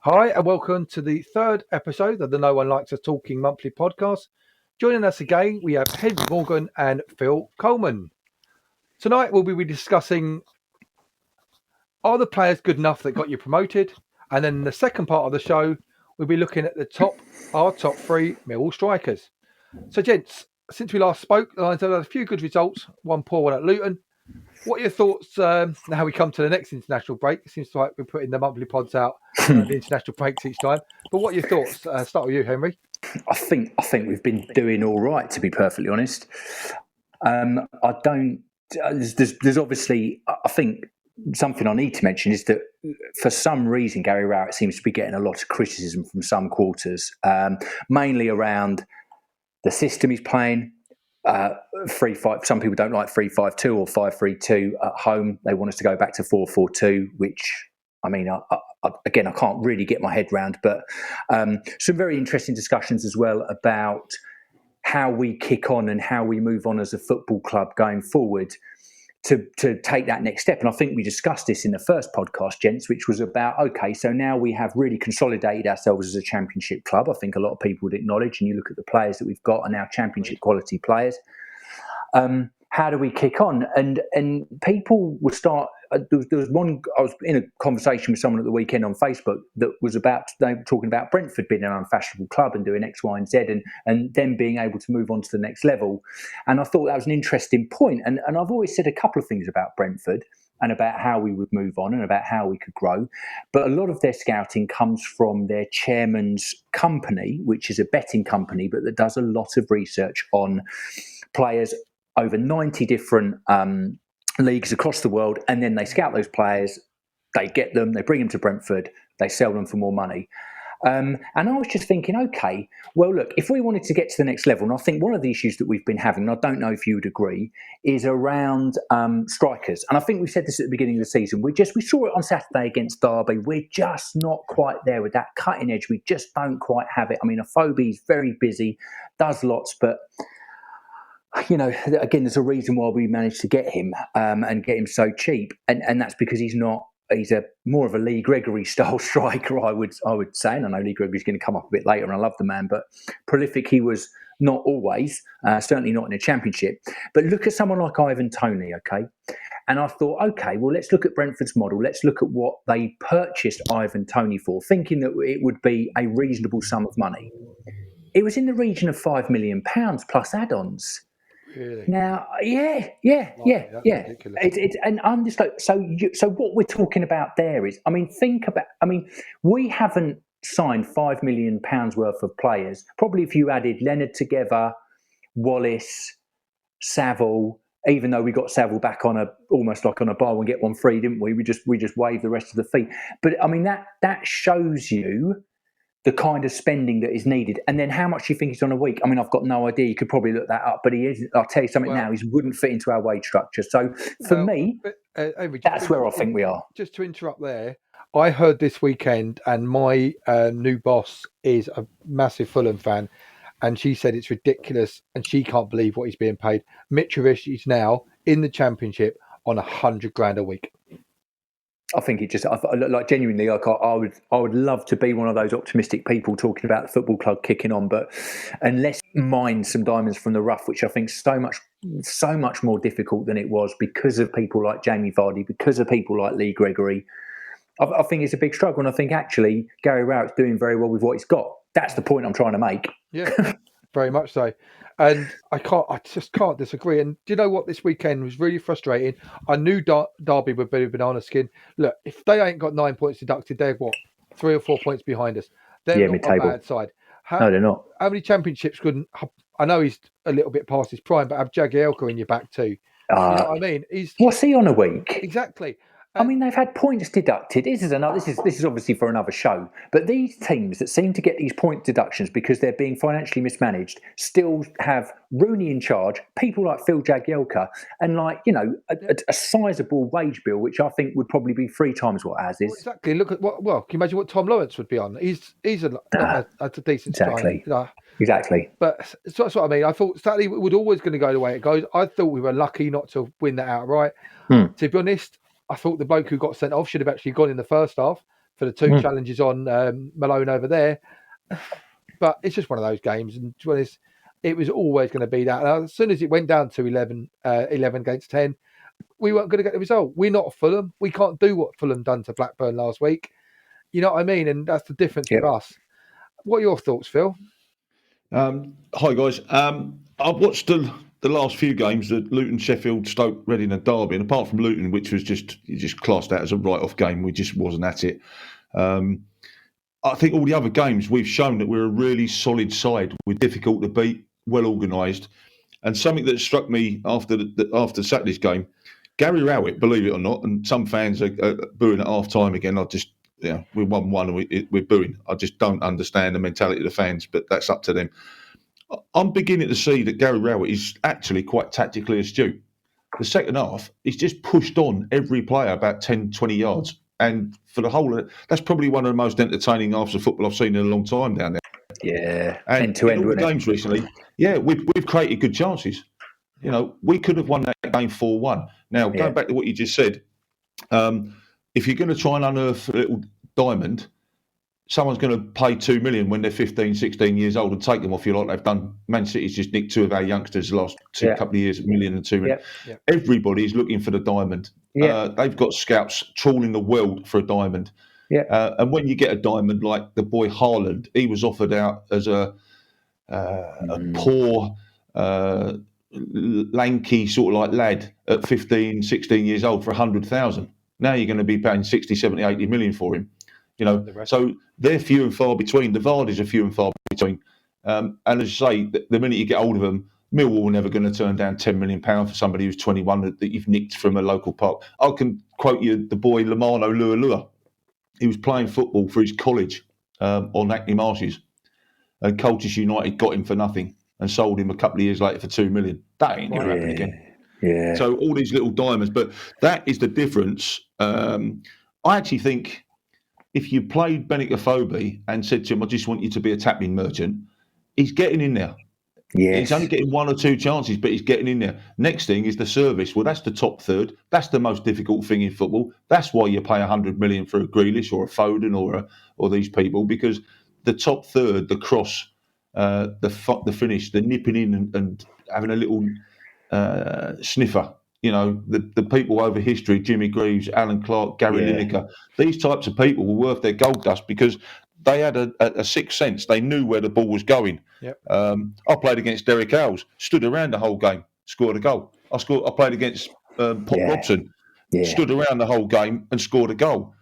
Hi, and welcome to the third episode of the No One Likes Us Talking monthly podcast. Joining us again, we have Morgan and Phil Coleman. Tonight, we'll be discussing, are the players good enough that got you promoted? And then in the second part of the show, we'll be looking at our top three Millwall strikers. So, gents, since we last spoke, the Lions have had a few good results, one poor one at Luton. What are your thoughts now we come to the next international break? It seems like we're putting the monthly pods out the international breaks each time. But what are your thoughts? Start with you, Henry. I think we've been doing all right, to be perfectly honest. I don't. There's obviously. I think something I need to mention is that for some reason Gary Rowett seems to be getting a lot of criticism from some quarters, mainly around the system he's playing. 3-5. Some people don't like 3-5-2 or 5-3-2 at home. They want us to go back to 4-4-2, which I mean, I can't really get my head round. But some very interesting discussions as well about how we kick on and how we move on as a football club going forward to take that next step. And I think we discussed this in the first podcast, gents, which was about, okay, so now we have really consolidated ourselves as a championship club. I think a lot of people would acknowledge, and you look at the players that we've got are now championship quality players. How do we kick on? And people will start. There was one. I was in a conversation with someone at the weekend on Facebook that was they were talking about Brentford being an unfashionable club and doing X, Y, and Z, and them being able to move on to the next level. And I thought that was an interesting point. And I've always said a couple of things about Brentford and about how we would move on and about how we could grow. But a lot of their scouting comes from their chairman's company, which is a betting company, but that does a lot of research on players over 90 different leagues across the world, and then they scout those players, they get them, they bring them to Brentford, they sell them for more money. And I was just thinking, okay, well, look, if we wanted to get to the next level, and I think one of the issues that we've been having, and I don't know if you would agree, is around strikers. And I think we said this at the beginning of the season. We saw it on Saturday against Derby. We're just not quite there with that cutting edge. We just don't quite have it. I mean, Afobe's very busy, does lots, but you know, again, there's a reason why we managed to get him and get him so cheap, and that's because he's a more of a Lee Gregory style striker, I would say. And I know Lee Gregory's going to come up a bit later, and I love the man, but prolific he was not always, certainly not in a championship. But look at someone like Ivan Toney, okay? And I thought, okay, well, let's look at Brentford's model. Let's look at what they purchased Ivan Toney for, thinking that it would be a reasonable sum of money. It was in the region of £5 million plus add-ons. Really? Now, yeah. And I'm just like, so what we're talking about there is, I mean, we haven't signed £5 million worth of players. Probably if you added Leonard together, Wallace, Saville, even though we got Saville back almost like on a buy one get one free, didn't we? We just waived the rest of the fee. But I mean, that shows you the kind of spending that is needed. And then how much do you think he's on a week? I mean, I've got no idea. You could probably look that up, but he is. I'll tell you something now, he wouldn't fit into our wage structure. So for me, that's where I think we are. Just to interrupt there, I heard this weekend, and my new boss is a massive Fulham fan, and she said it's ridiculous, and she can't believe what he's being paid. Mitrovic is now in the Championship on $100,000 a week. I think it just, like, genuinely, like I would love to be one of those optimistic people talking about the football club kicking on, but unless mine some diamonds from the rough, which I think is so much more difficult than it was because of people like Jamie Vardy, because of people like Lee Gregory, I think it's a big struggle. And I think actually Gary Rowett's doing very well with what he's got. That's the point I'm trying to make. Yeah, very much so. And I just can't disagree. And do you know what? This weekend was really frustrating. I knew Derby would be a banana skin. Look, if they ain't got 9 points deducted, they're 3 or 4 points behind us. They're not a bad side. No, they're not. How many championships couldn't? I know he's a little bit past his prime, but have Jagielka in your back too. You know what I mean? What's he on a week? Exactly. I mean, they've had points deducted. This is obviously for another show. But these teams that seem to get these point deductions because they're being financially mismanaged still have Rooney in charge, people like Phil Jagielka, and a sizable wage bill, which I think would probably be 3 times what ours is. Well, exactly. Look at can you imagine what Tom Lawrence would be on? He's a decent exactly. Time. Exactly. But that's what I mean. I thought Saturday was always going to go the way it goes. I thought we were lucky not to win that outright. To be honest, I thought the bloke who got sent off should have actually gone in the first half for the two challenges on Malone over there. But it's just one of those games, and to be honest, it was always going to be that. And as soon as it went down to 11 against 10, we weren't going to get the result. We're not Fulham. We can't do what Fulham done to Blackburn last week. You know what I mean? And that's the difference with us. What are your thoughts, Phil? Hi guys. I've watched the last few games, the Luton, Sheffield, Stoke, Reading and Derby, and apart from Luton, which was just classed out as a write-off game, we just wasn't at it. I think all the other games we've shown that we're a really solid side. We're difficult to beat, well organised, and something that struck me after Saturday's game, Gary Rowett, believe it or not, and some fans are booing at half time again. We won 1 and we're booing. I just don't understand the mentality of the fans, but that's up to them. I'm beginning to see that Gary Rowett is actually quite tactically astute. The second half, he's just pushed on every player about 10, 20 yards. And for the whole of it, that's probably one of the most entertaining halves of football I've seen in a long time down there. Yeah, and end to end. In all the games recently, we've created good chances. You know, we could have won that game 4-1. Now, going back to what you just said, if you're going to try and unearth a little diamond, someone's going to pay 2 million when they're 15, 16 years old and take them off you like they've done. Man City's just nicked 2 of our youngsters the last couple of years, 1 million and 2 million. Everybody's looking for the diamond. They've got scouts trawling the world for a diamond. And when you get a diamond like the boy Haaland, he was offered out as a poor, lanky sort of like lad at 15, 16 years old for 100,000. Now you're going to be paying 60, 70, 80 million for him. You know, so they're few and far between. The Vardys are few and far between. And as you say, the minute you get hold of them, Millwall are never going to turn down £10 million for somebody who's 21 that you've nicked from a local park. I can quote you the boy Lamano Lualua. He was playing football for his college on Hackney Marshes. And Colchester United got him for nothing and sold him a couple of years later for 2 million. That ain't going to happen again. So all these little diamonds. But that is the difference. I actually think if you played Benik Afobe and said to him, I just want you to be a tapping merchant, he's getting in there. He's only getting 1 or 2 chances, but he's getting in there. Next thing is the service. Well, that's the top third. That's the most difficult thing in football. That's why you pay 100 million for a Grealish or a Foden or these people, because the top third, the cross, the finish, the nipping in and having a little sniffer. You know, the people over history, Jimmy Greaves, Alan Clark, Gary Lineker, these types of people were worth their gold dust because they had a sixth sense. They knew where the ball was going. I played against Derek Howells, stood around the whole game, scored a goal. I played against Pop Robson, stood around the whole game and scored a goal.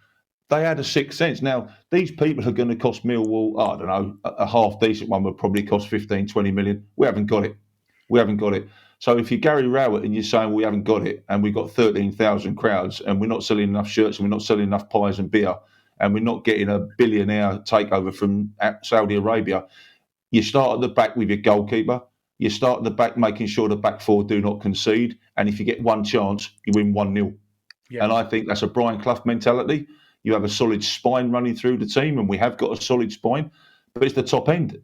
They had a sixth sense. Now, these people are going to cost Millwall, I don't know, a half decent one would probably cost 15, 20 million. We haven't got it. So if you're Gary Rowett and you're saying we haven't got it and we've got 13,000 crowds and we're not selling enough shirts and we're not selling enough pies and beer and we're not getting a billionaire takeover from Saudi Arabia, you start at the back with your goalkeeper. You start at the back making sure the back four do not concede. And if you get one chance, you win 1-0. And I think that's a Brian Clough mentality. You have a solid spine running through the team, and we have got a solid spine, but it's the top end.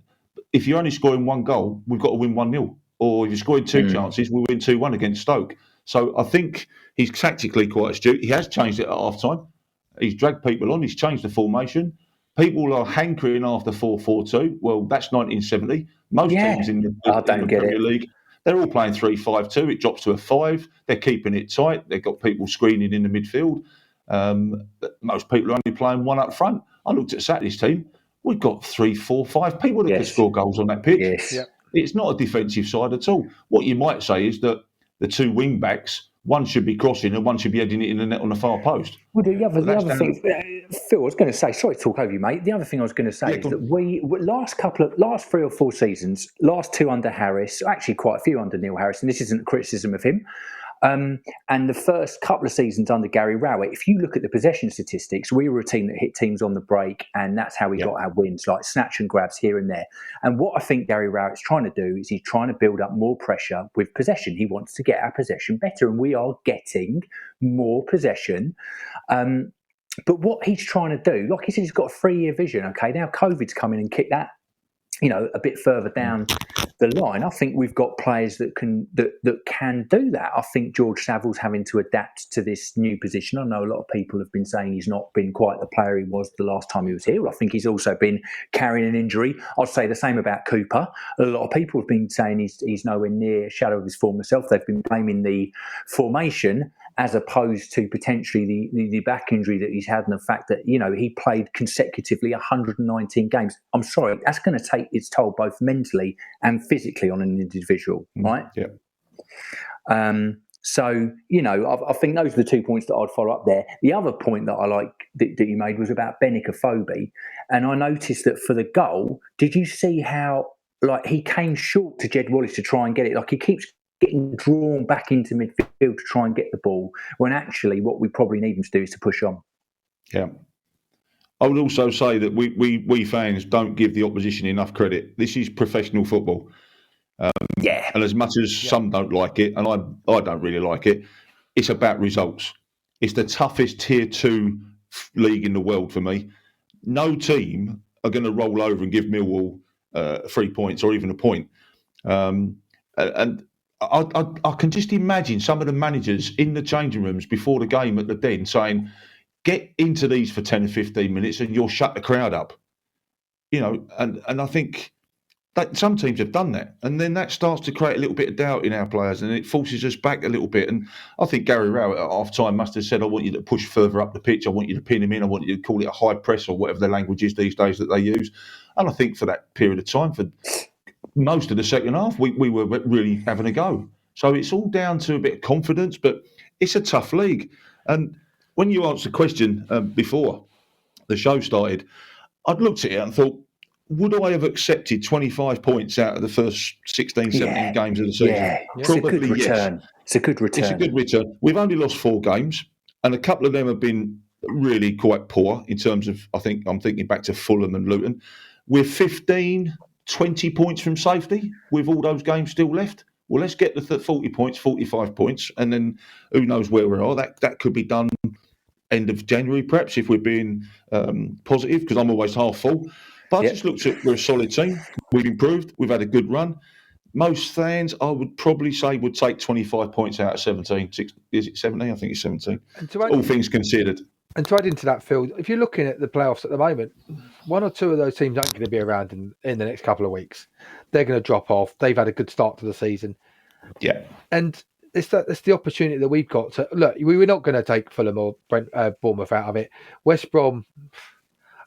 If you're only scoring 1 goal, we've got to win 1-0. Or if you're scoring 2 chances, we win 2-1 against Stoke. So I think he's tactically quite astute. He has changed it at half-time. He's dragged people on. He's changed the formation. People are hankering after 4-4-2. Well, that's 1970. Most teams in the Premier League, they're all playing 3-5-2. It drops to a 5. They're keeping it tight. They've got people screening in the midfield. Most people are only playing 1 up front. I looked at Saturday's team. We've got 3, 4, 5 people that could score goals on that pitch. It's not a defensive side at all. What you might say is that the 2 wing backs, one should be crossing and one should be heading it in the net on the far post. Well, the other thing, Phil, I was going to say, sorry to talk over you, mate. The other thing I was going to say is that we last 3 or 4 seasons, last 2 under Harris, actually quite a few under Neil Harris, and this isn't a criticism of him. And the first couple of seasons under Gary Rowett, if you look at the possession statistics, we were a team that hit teams on the break, and that's how we got our wins, like snatch and grabs here and there. And what I think Gary Rowett's trying to do is he's trying to build up more pressure with possession. He wants to get our possession better, and we are getting more possession. But what he's trying to do, like he said, he's got a 3-year vision. Okay, now COVID's come in and kicked that a bit further down the line, I think we've got players that can do that. I think George Saville's having to adapt to this new position. I know a lot of people have been saying he's not been quite the player he was the last time he was here. I think he's also been carrying an injury. I'd say the same about Cooper. A lot of people have been saying he's nowhere near a shadow of his former self. They've been blaming the formation as opposed to potentially the back injury that he's had and the fact that, he played consecutively 119 games. I'm sorry, that's going to take its toll both mentally and physically on an individual, right? Yeah. So, I think those are the 2 points that I'd follow up there. The other point that I like that you made was about Benicophobe. And I noticed that for the goal, did you see how, he came short to Jed Wallace to try and get it? He keeps getting drawn back into midfield to try and get the ball, when actually what we probably need him to do is to push on. Yeah. I would also say that we fans don't give the opposition enough credit. This is professional football. And as much as some don't like it, and I don't really like it, it's about results. It's the toughest Tier 2 league in the world for me. No team are going to roll over and give Millwall 3 points or even a point. And I can just imagine some of the managers in the changing rooms before the game at the Den saying, get into these for 10 or 15 minutes and you'll shut the crowd up. And I think that some teams have done that. And then that starts to create a little bit of doubt in our players and it forces us back a little bit. And I think Gary Rowett at half-time must have said, I want you to push further up the pitch. I want you to pin him in. I want you to call it a high press or whatever the language is these days that they use. And I think for that period of time, for most of the second half, we were really having a go. So it's all down to a bit of confidence, but it's a tough league. And when you asked the question before the show started, I'd looked at it and thought, would I have accepted 25 points out of the first 16, 17 games of the season? Yeah. Probably yes. It's a good return. It's a good return. We've only lost 4 games, and a couple of them have been really quite poor in terms of, I'm thinking back to Fulham and Luton. We're 15, 20 points from safety with all those games still left. Well, let's get the 40 points, 45 points, and then who knows where we are. That could be done end of January, perhaps, if we're being positive, because I'm always half full. But I just looked at, we're a solid team. We've improved. We've had a good run. Most fans, I would probably say, would take 25 points out of 17. Is it 17? I think it's 17. All things considered. And to add into that, Phil, if you're looking at the playoffs at the moment, 1 or 2 of those teams aren't going to be around in the next couple of weeks. They're going to drop off. They've had a good start to the season. Yeah. And it's the opportunity that we've got to look. We were not going to take Fulham or Bournemouth out of it. West Brom,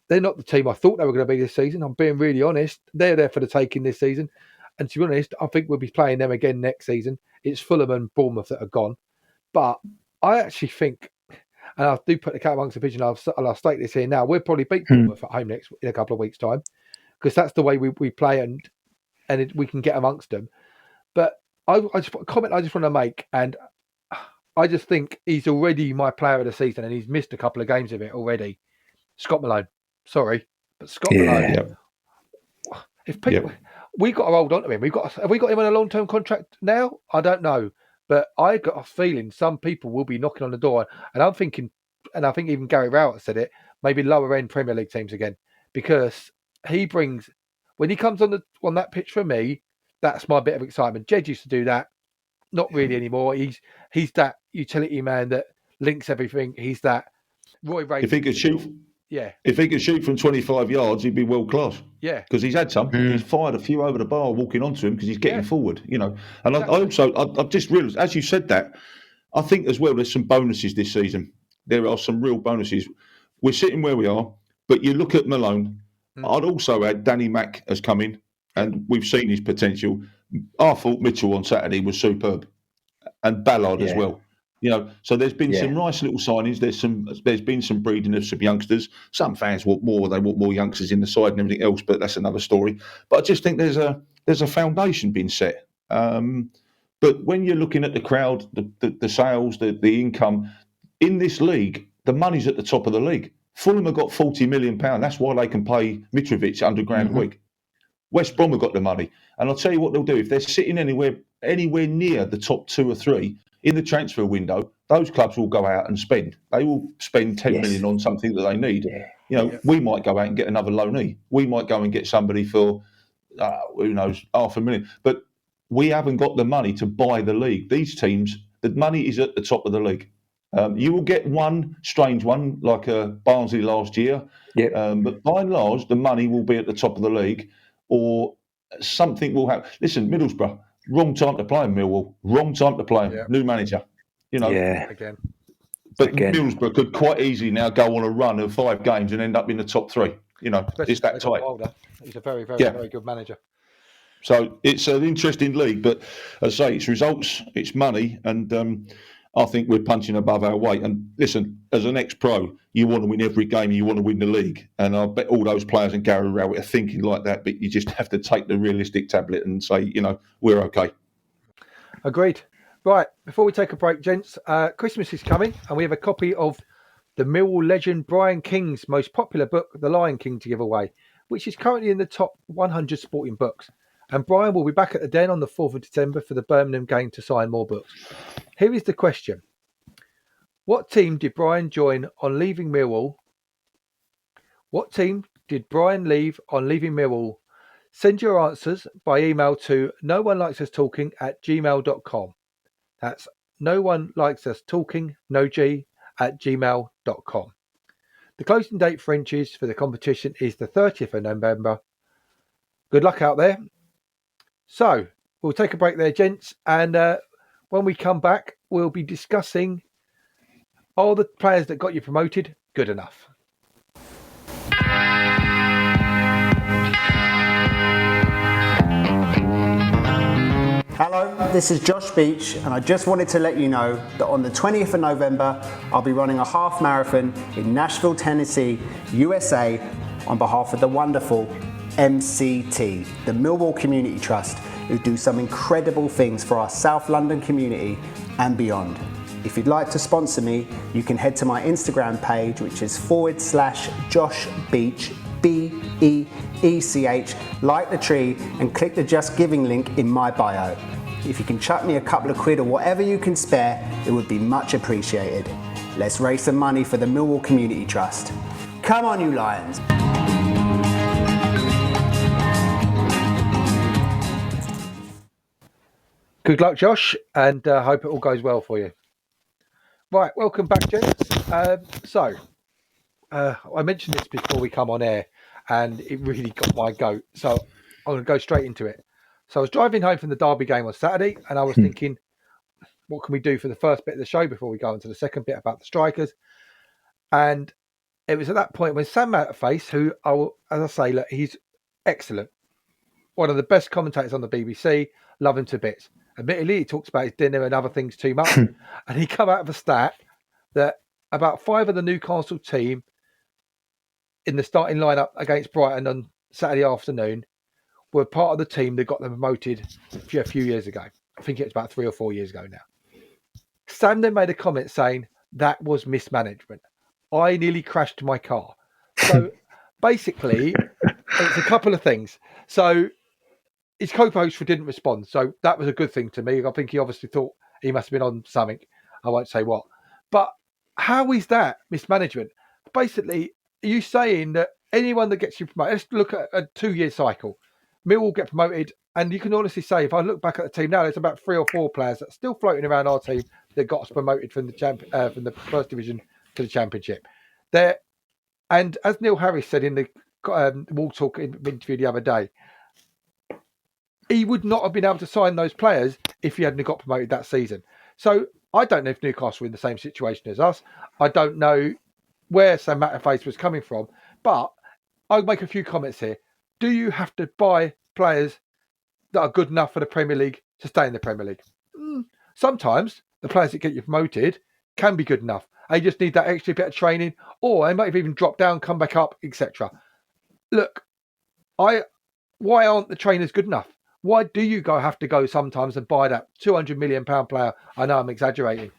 they're not the team I thought they were going to be this season. I'm being really honest. They're there for the taking this season. And to be honest, I think we'll be playing them again next season. It's Fulham and Bournemouth that are gone. But I actually think, and I do put the cat amongst the pigeon, I'll state this here now, we'll probably beat Bournemouth at home in a couple of weeks' time, because that's the way we play and we can get amongst them. But I just want to make, and I just think he's already my player of the season, and he's missed a couple of games of it already. Scott Malone. Sorry, but Scott Malone. Yeah. If people, we got to hold on to him. Have we got him on a long-term contract now? I don't know, but I got a feeling some people will be knocking on the door, and I'm thinking, and I think even Gary Rowett said it, maybe lower-end Premier League teams again, because he brings, when he comes on that pitch for me, that's my bit of excitement. Jed used to do that, not really anymore. He's that utility man that links everything. He's that Roy Ray. If he could shoot. Yeah. If he could shoot from 25 yards, he'd be world class. Yeah. Because he's had some. He's fired a few over the bar walking onto him because he's getting forward, And exactly. I've just realised, as you said that, I think as well there's some bonuses this season. There are some real bonuses. We're sitting where we are, but you look at Malone. I'd also add Danny Mack has come in, and we've seen his potential. I thought Mitchell on Saturday was superb, and Ballard as well. So there's been some nice little signings. There's been some breeding of some youngsters. Some fans want more; they want more youngsters in the side and everything else. But that's another story. But I just think there's a foundation being set. But when you're looking at the crowd, the sales, the income in this league, the money's at the top of the league. Fulham have got £40 million. That's why they can pay Mitrovic £100,000 a week. West Brom have got the money, and I'll tell you what they'll do if they're sitting anywhere near the top 2 or 3. In the transfer window, those clubs will go out and spend. They will spend 10 million on something that they need. We might go out and get another loanee. We might go and get somebody for who knows, 500,000. But we haven't got the money to buy the league. These teams, the money is at the top of the league. You will get one strange one, like Barnsley last year. Yep. But by and large, the money will be at the top of the league, or something will happen. Listen, Middlesbrough, wrong time to play in Millwall. Wrong time to play him. Yeah. New manager. Yeah. Again. But Middlesbrough could quite easily now go on a run of 5 games and end up in the top 3. Especially It's that tight. Wilder. He's a very, very good manager. So it's an interesting league, but as I say, it's results, it's money, and I think we're punching above our weight. And listen, as an ex-pro, you want to win every game, you want to win the league. And I bet all those players in Gary Rowett are thinking like that, but you just have to take the realistic tablet and say, we're okay. Agreed. Right, before we take a break, gents, Christmas is coming, and we have a copy of the Millwall legend Brian King's most popular book, The Lion King, to give away, which is currently in the top 100 sporting books. And Brian will be back at the Den on the 4th of December for the Birmingham game to sign more books. Here is the question. What team did Brian join on leaving Millwall? What team did Brian leave on leaving Millwall? Send your answers by email to noonelikesUstalking@gmail.com. That's noonelikesUstalking, no G, @gmail.com. The closing date for entries for the competition is the 30th of November. Good luck out there. So, we'll take a break there, gents, and when we come back, we'll be discussing, are the players that got you promoted good enough? Hello, this is Josh Beach, and I just wanted to let you know that on the 20th of November, I'll be running a half marathon in Nashville, Tennessee, USA, on behalf of the wonderful MCT, the Millwall Community Trust, who do some incredible things for our South London community and beyond. If you'd like to sponsor me, you can head to my Instagram page, which is /Josh Beach, BEECH, like the tree, and click the Just Giving link in my bio. If you can chuck me a couple of quid or whatever you can spare, it would be much appreciated. Let's raise some money for the Millwall Community Trust. Come on, you Lions. Good luck, Josh, and hope it all goes well for you. Right, welcome back, gents. I mentioned this before we come on air, and it really got my goat. So I'm going to go straight into it. So I was driving home from the Derby game on Saturday, and I was thinking, what can we do for the first bit of the show before we go into the second bit about the strikers? And it was at that point when Sam Matterface, who, as I say, look, he's excellent. One of the best commentators on the BBC, love him to bits. Admittedly, he talks about his dinner and other things too much. And he come out of a stat that about 5 of the Newcastle team in the starting lineup against Brighton on Saturday afternoon were part of the team that got them promoted a few years ago. I think it's about 3 or 4 years ago now. Sam then made a comment saying that was mismanagement. I nearly crashed my car. So basically, it's a couple of things. So his co-host didn't respond, so that was a good thing to me. I think he obviously thought he must have been on something. I won't say what. But how is that mismanagement? Basically, are you saying that anyone that gets you promoted, let's look at a 2-year cycle. Millwall get promoted, and you can honestly say, if I look back at the team now, there's about 3 or 4 players that are still floating around our team that got us promoted from the first division to the championship. And as Neil Harris said in the Wall Talk interview the other day, he would not have been able to sign those players if he hadn't got promoted that season. So I don't know if Newcastle were in the same situation as us. I don't know where Sam Matterface was coming from, but I'll make a few comments here. Do you have to buy players that are good enough for the Premier League to stay in the Premier League? Sometimes the players that get you promoted can be good enough. They just need that extra bit of training, or they might have even dropped down, come back up, etc. Look, why aren't the trainers good enough? Why do you have to go sometimes and buy that £200 million player? I know I'm exaggerating,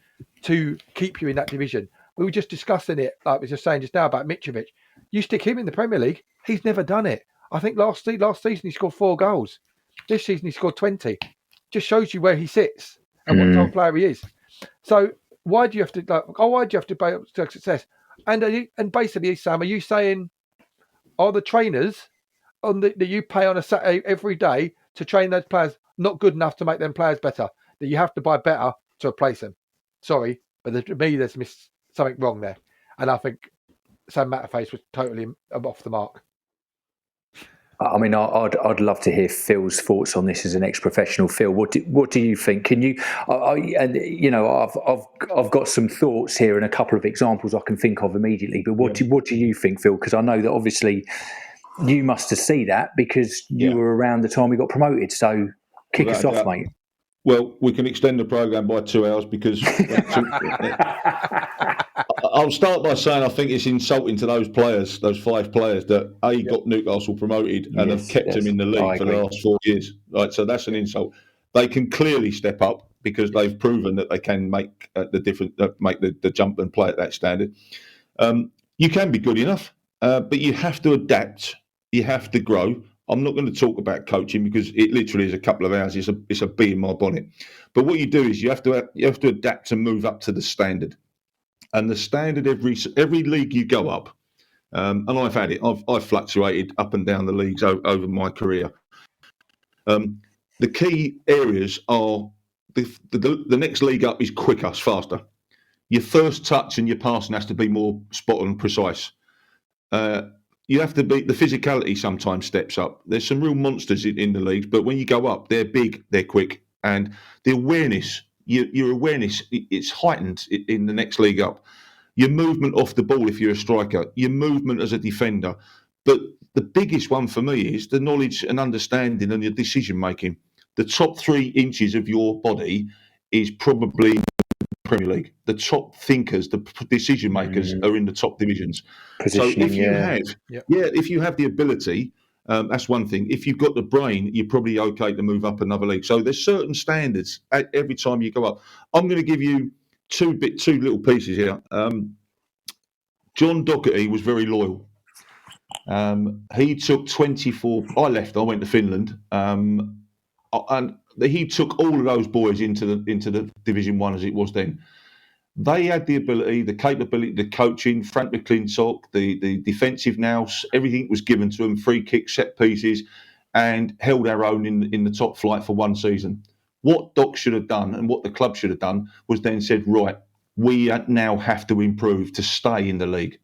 to keep you in that division. We were just discussing it, like we were just saying just now about Mitrovic. You stick him in the Premier League, he's never done it. I think last season he scored 4 goals. This season he scored 20. Just shows you where he sits and what type of player he is. So why do you have to buy to success? And basically, Sam, are you saying, are the trainers that you pay on a Saturday every day to train those players not good enough to make them players better. That you have to buy better to replace them. Sorry, but to me, there's something wrong there, and I think Sam Matterface was totally off the mark. I mean, I'd love to hear Phil's thoughts on this as an ex-professional. Phil, what do you think? Can you? I've got some thoughts here and a couple of examples I can think of immediately. But what do you think, Phil? Because I know that obviously you must have seen that because you were around the time we got promoted. So kick us off, mate. Well, we can extend the programme by 2 hours because I'll start by saying I think it's insulting to those players, those 5 players that got Newcastle promoted and have kept them in the league for the last 4 years. Right, so that's an insult. They can clearly step up because they've proven that they can make the jump and play at that standard. You can be good enough, but you have to adapt. You have to grow. I'm not going to talk about coaching because it literally is a couple of hours. It's a bee in my bonnet. But what you do is you have to adapt and move up to the standard. And the standard every league you go up, and I've had it. I've fluctuated up and down the leagues over my career. The key areas are the next league up is quicker, faster. Your first touch and your passing has to be more spot on and precise. You have to be, the physicality sometimes steps up. There's some real monsters in the leagues, but when you go up, they're big, they're quick, and the awareness, your awareness, it's heightened in the next league up. Your movement off the ball if you're a striker, your movement as a defender. But the biggest one for me is the knowledge and understanding and your decision making. The top 3 inches of your body is probably Premier League. The top thinkers, the decision makers are in the top divisions. So if you have the ability, that's one thing. If you've got the brain, you're probably okay to move up another league. So there's certain standards every time you go up. I'm going to give you two little pieces here. John Doherty was very loyal. He took 24. I left. I went to Finland, and he took all of those boys into the Division 1 as it was then. They had the ability, the capability, the coaching, Frank McClintock, the defensive nous, everything was given to them, free kicks, set pieces, and held our own in the top flight for one season. What Doc should have done and what the club should have done was then said, right, we now have to improve to stay in the league.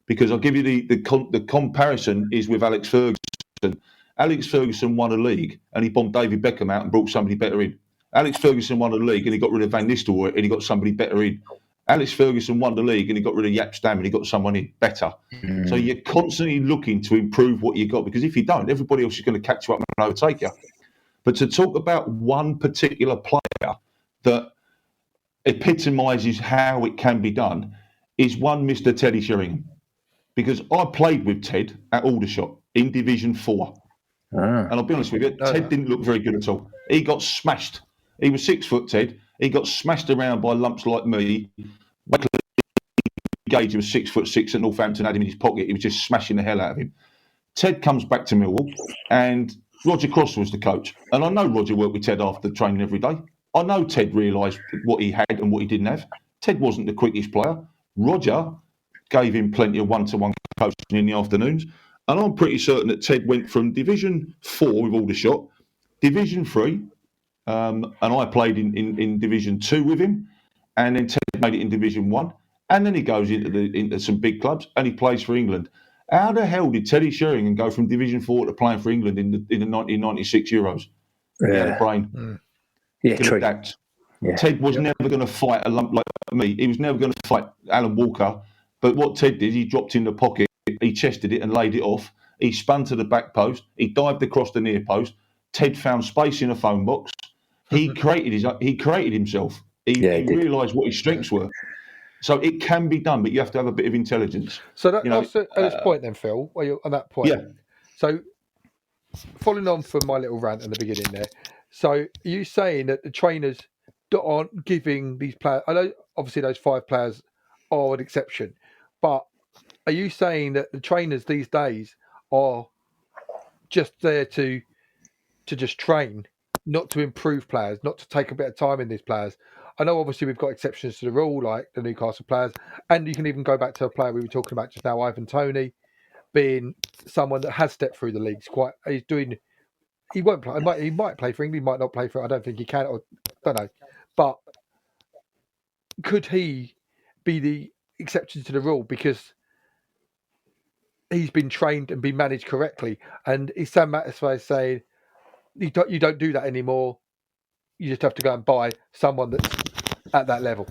Because I'll give you the comparison is with Alex Ferguson. Alex Ferguson won a league and he bombed David Beckham out and brought somebody better in. Alex Ferguson won a league and he got rid of Van Nistelrooy and he got somebody better in. Alex Ferguson won the league and he got rid of Jaap Stam and he got someone in better. So you're constantly looking to improve what you got, because if you don't, everybody else is going to catch you up and overtake you. But to talk about one particular player that epitomises how it can be done is one Mr. Teddy Sheringham. Because I played with Ted at Aldershot in Division 4. And I'll be honest with you, Ted didn't look very good at all. He got smashed. He was 6 foot, Ted. He got smashed around by lumps like me. Gage was 6'6" at Northampton, had him in his pocket. He was just smashing the hell out of him. Ted comes back to Millwall, and Roger Cross was the coach. And I know Roger worked with Ted after training every day. I know Ted realised what he had and what he didn't have. Ted wasn't the quickest player. Roger gave him plenty of one-to-one coaching in the afternoons. And I'm pretty certain that Ted went from Division 4 with Aldershot, Division 3, and I played in Division 2 with him, and then Ted made it in Division 1, and then he goes into some big clubs, and he plays for England. How the hell did Teddy Sheringham go from Division 4 to playing for England in the 1996 Euros? He had a brain. He could adapt. Yeah. Ted was never going to fight a lump like me. He was never going to fight Alan Walker. But what Ted did, he dropped in the pocket, he chested it and laid it off. He spun to the back post. He dived across the near post. Ted found space in a phone box. He created himself. He realised what his strengths were. So it can be done, but you have to have a bit of intelligence. So that's at this point then, Phil, where you're on that point. Yeah. So following on from my little rant at the beginning there, so are you saying that the trainers aren't giving these players, I know obviously those 5 players are an exception, but are you saying that the trainers these days are just there to just train, not to improve players, not to take a bit of time in these players? I know obviously we've got exceptions to the rule, like the Newcastle players, and you can even go back to a player we were talking about just now, Ivan Toney. being someone that has stepped through the leagues. He won't play. He might play for England. He might not play for. I don't think he can. Or don't know. But could he be the exception to the rule because he's been trained and been managed correctly? And is Sam Mattisway saying you don't do that anymore? You just have to go and buy someone that's at that level.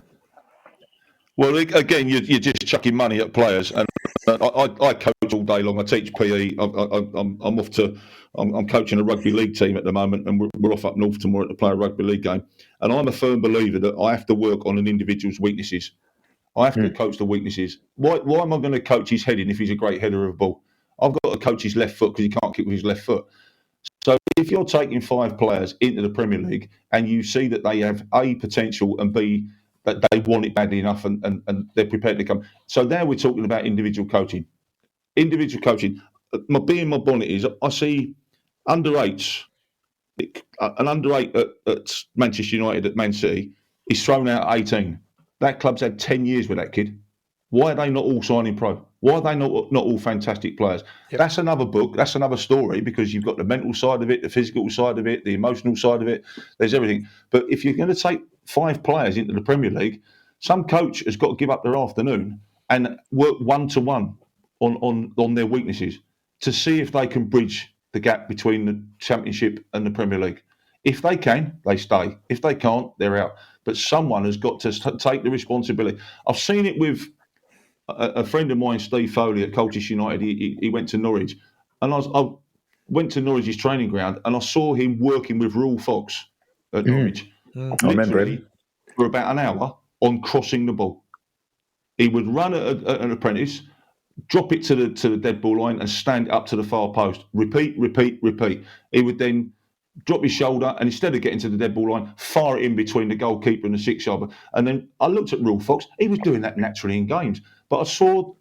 Well, again, you're just chucking money at players, and I coach all day long. I teach PE. I'm coaching a rugby league team at the moment, and we're off up north tomorrow to play a rugby league game. And I'm a firm believer that I have to work on an individual's weaknesses. I have to coach the weaknesses. Why am I going to coach his heading if he's a great header of a ball? I've got to coach his left foot because he can't kick with his left foot. So if you're taking 5 players into the Premier League and you see that they have A, potential, and B, that they want it badly enough and they're prepared to come. So there we're talking about individual coaching. Individual coaching. My bee in my bonnet is I see under-8s, an under-8 at Manchester United at Man City is thrown out at 18. That club's had 10 years with that kid. Why are they not all signing pro? Why are they not all fantastic players? Yep. That's another book. That's another story because you've got the mental side of it, the physical side of it, the emotional side of it. There's everything. But if you're going to take 5 players into the Premier League, some coach has got to give up their afternoon and work one-to-one on their weaknesses to see if they can bridge the gap between the Championship and the Premier League. If they can, they stay. If they can't, they're out. But someone has got to take the responsibility. I've seen it with a friend of mine, Steve Foley at Colchester United. He went to Norwich, and I went to Norwich's training ground, and I saw him working with Ruel Fox at Norwich. I remember him. For about an hour on crossing the ball. He would run an apprentice, drop it to the dead ball line, and stand it up to the far post. Repeat. He would then drop his shoulder, and instead of getting to the dead ball line, fire it in between the goalkeeper and the 6-yarder. And then I looked at Ruel Fox. He was doing that naturally in games. But I saw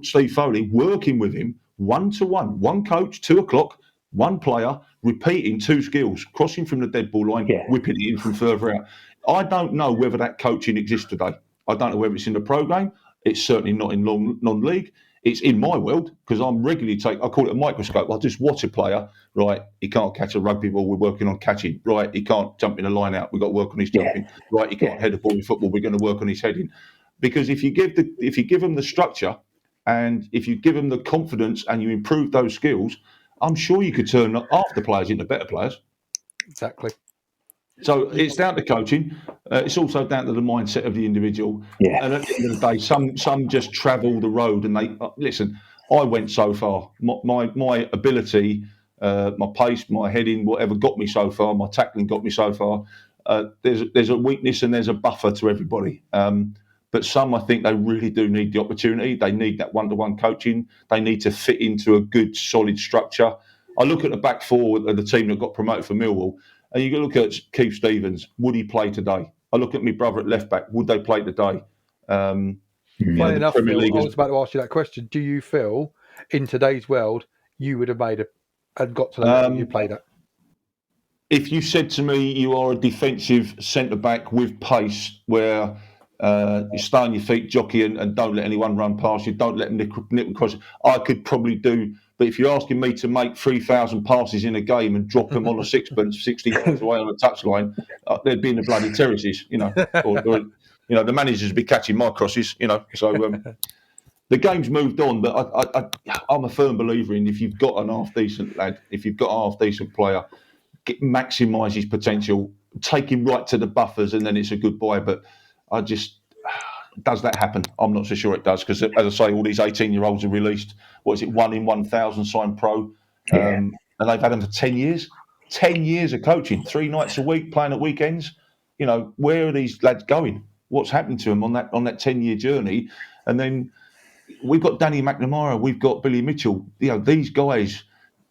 Steve Foley working with him one-to-one, one coach, 2 o'clock, one player, repeating 2 skills, crossing from the dead ball line, whipping it in from further out. I don't know whether that coaching exists today. I don't know whether it's in the pro game. It's certainly not in non-league. It's in my world because I'm regularly I call it a microscope. I just watch a player, right, he can't catch a rugby ball, we're working on catching. Right, he can't jump in a line out, we've got to work on his jumping. Right, he can't head a ball in football, we're going to work on his heading. Because if you give them the structure and if you give them the confidence and you improve those skills, I'm sure you could turn half the players into better players. Exactly. So it's down to coaching. It's also down to the mindset of the individual. Yeah. And at the end of the day, some just travel the road and they listen. I went so far. My ability, my pace, my heading, whatever got me so far. My tackling got me so far. There's a weakness and there's a buffer to everybody. But some, I think, they really do need the opportunity. They need that one-to-one coaching. They need to fit into a good, solid structure. I look at the back 4 of the team that got promoted for Millwall, and you can look at Keith Stevens. Would he play today? I look at my brother at left back. Would they play today? Funny enough, Phil, I was about to ask you that question. Do you feel, in today's world, you would have made and got to the level you played at? If you said to me you are a defensive centre-back with pace where you stay on your feet, jockey, and don't let anyone run past you, don't let them nip across, I could probably do. But if you're asking me to make 3,000 passes in a game and drop them on a sixpence 60 yards away on a touchline, they'd be in the bloody terraces, or the managers would be catching my crosses, So the game's moved on, but I'm a firm believer in if you've got an half-decent lad, if you've got a half-decent player, maximise his potential, take him right to the buffers, and then it's a good boy. But does that happen? I'm not so sure it does because, as I say, all these 18-year-olds are released. What is it, 1 in 1,000 signed pro? And they've had them for 10 years. 10 years of coaching, 3 nights a week, playing at weekends. Where are these lads going? What's happened to them on that 10-year journey? And then we've got Danny McNamara, we've got Billy Mitchell. These guys,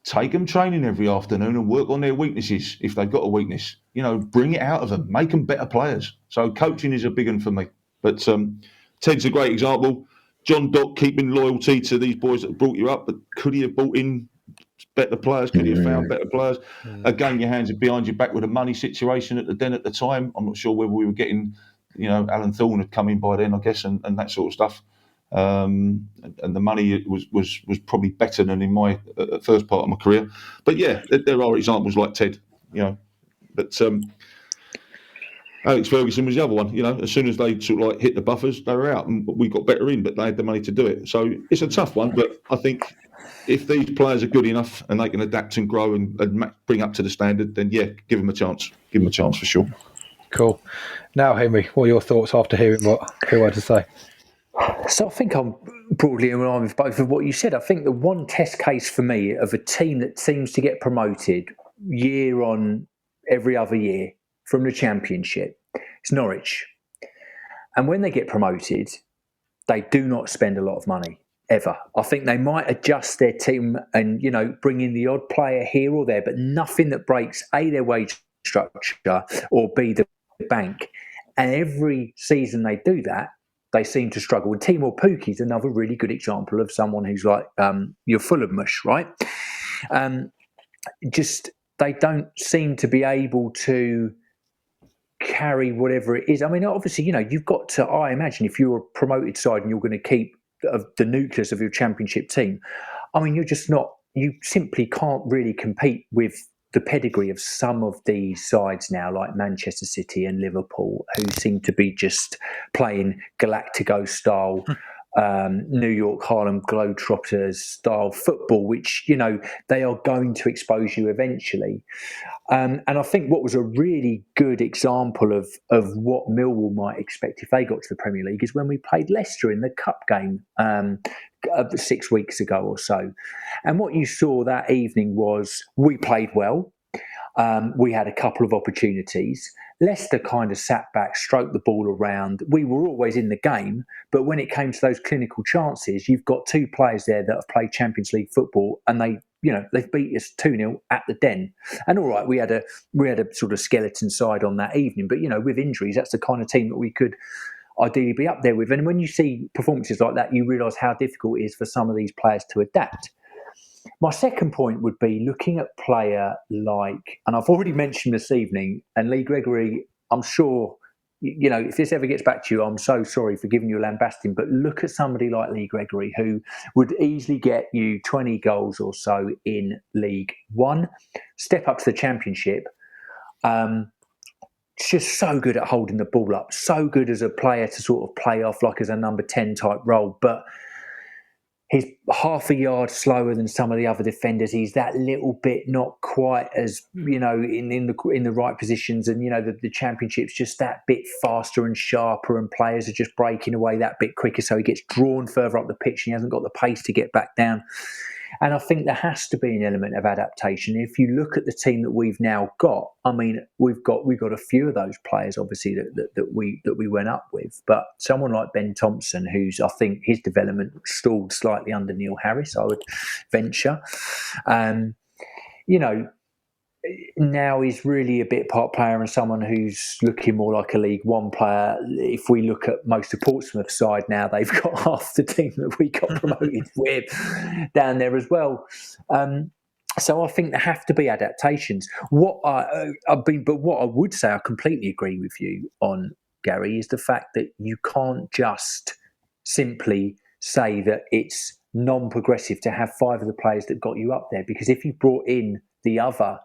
take them training every afternoon and work on their weaknesses if they've got a weakness. Bring it out of them, make them better players. So coaching is a big one for me. But Ted's a great example. John Dock keeping loyalty to these boys that brought you up, but could he have brought in better players? Could he have found better players? Again, your hands are behind your back with a money situation at the time. I'm not sure whether we were getting, Alan Thorne had come in by then, I guess, and that sort of stuff. and the money was probably better than in my first part of my career. But yeah, there are examples like Ted, but Alex Ferguson was the other one. As soon as they sort of like hit the buffers, they were out, and we got better in, but they had the money to do it. So it's a tough one, but I think if these players are good enough and they can adapt and grow and bring up to the standard, then yeah, give them a chance. Give them a chance for sure. Cool. Now, Henry, what are your thoughts after hearing what Phil had to say? So I think I'm broadly in line with both of what you said. I think the one test case for me of a team that seems to get promoted year on every other year from the Championship is Norwich. And when they get promoted, they do not spend a lot of money, ever. I think they might adjust their team and, bring in the odd player here or there, but nothing that breaks, A, their wage structure, or B, the bank. And every season they do that, they seem to struggle. And Timur Pukki's another really good example of someone who's like your Fulham mush, right? They don't seem to be able to carry whatever it is. I mean, obviously, you've got to, I imagine, if you're a promoted side and you're going to keep the nucleus of your Championship team, I mean, you simply can't really compete with the pedigree of some of these sides now, like Manchester City and Liverpool, who seem to be just playing Galactico style, New York Harlem Globetrotters style football, which, they are going to expose you eventually. And I think what was a really good example of what Millwall might expect if they got to the Premier League is when we played Leicester in the Cup game 6 weeks ago or so. And what you saw that evening was we played well. We had a couple of opportunities. Leicester kind of sat back, stroked the ball around. We were always in the game, but when it came to those clinical chances, you've got two players there that have played Champions League football, and they've beat us 2-0 at the Den. And all right, we had a sort of skeleton side on that evening, but with injuries, that's the kind of team that we could ideally be up there with. And when you see performances like that, you realise how difficult it is for some of these players to adapt. My second point would be looking at player like, and I've already mentioned this evening, and Lee Gregory, I'm sure, if this ever gets back to you, I'm so sorry for giving you a lambasting, but look at somebody like Lee Gregory, who would easily get you 20 goals or so in League One, step up to the Championship. It's just so good at holding the ball up, so good as a player to sort of play off like as a number 10 type role, but he's half a yard slower than some of the other defenders. He's that little bit not quite as, in the right positions. And, the Championship's just that bit faster and sharper, and players are just breaking away that bit quicker. So he gets drawn further up the pitch and he hasn't got the pace to get back down. And I think there has to be an element of adaptation. If you look at the team that we've now got, I mean, we've got a few of those players, obviously, that we went up with. But someone like Ben Thompson, who's, I think, his development stalled slightly under Neil Harris, I would venture. Now he's really a bit part player and someone who's looking more like a League One player. If we look at most of Portsmouth's side now, they've got half the team that we got promoted with down there as well. So I think there have to be adaptations. What I would say, I completely agree with you on, Gary, is the fact that you can't just simply say that it's non-progressive to have 5 of the players that got you up there, because if you brought in the other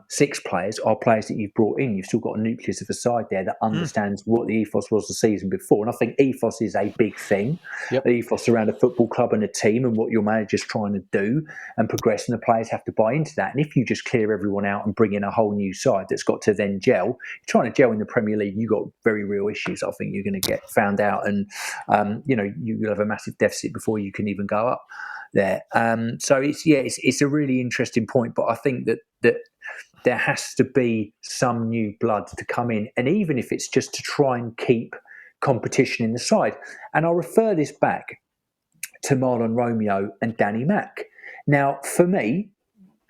6 players are players that you've brought in. You've still got a nucleus of a side there that understands what the ethos was the season before. And I think ethos is a big thing. Yep. The ethos around a football club and a team and what your manager's trying to do and progress, and the players have to buy into that. And if you just clear everyone out and bring in a whole new side that's got to then gel, you're trying to gel in the Premier League, you've got very real issues. I think you're going to get found out, and you'll have a massive deficit before you can even go up there. So it's a really interesting point, but I think that there has to be some new blood to come in, and even if it's just to try and keep competition in the side. And I'll refer this back to Marlon Romeo and Danny Mack. Now, for me,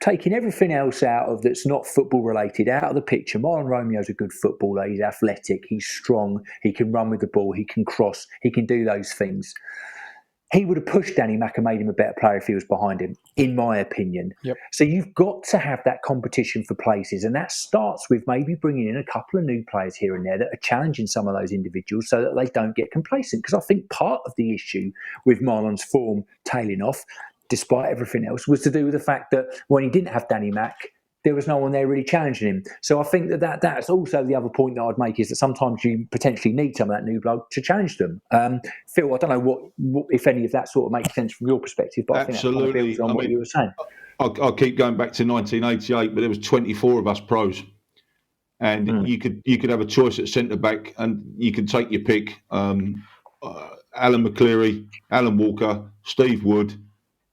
taking everything else out of that's not football related out of the picture, Marlon Romeo's a good footballer. He's athletic, he's strong, he can run with the ball, he can cross, he can do those things. he would have pushed Danny Mack and made him a better player if he was behind him, in my opinion. Yep. So you've got to have that competition for places, and that starts with maybe bringing in a couple of new players here and there that are challenging some of those individuals so that they don't get complacent. Because I think part of the issue with Marlon's form tailing off, despite everything else, was to do with the fact that when he didn't have Danny Mack, there was no one there really challenging him. So I think that's also the other point that I'd make, is that sometimes you potentially need some of that new blood to challenge them. Phil, I don't know what if any of that sort of makes sense from your perspective, but I think that kind of builds on what you were saying. I'll keep going back to 1988, but there was 24 of us pros, and you could have a choice at centre back, and you could take your pick: Alan McCleary, Alan Walker, Steve Wood,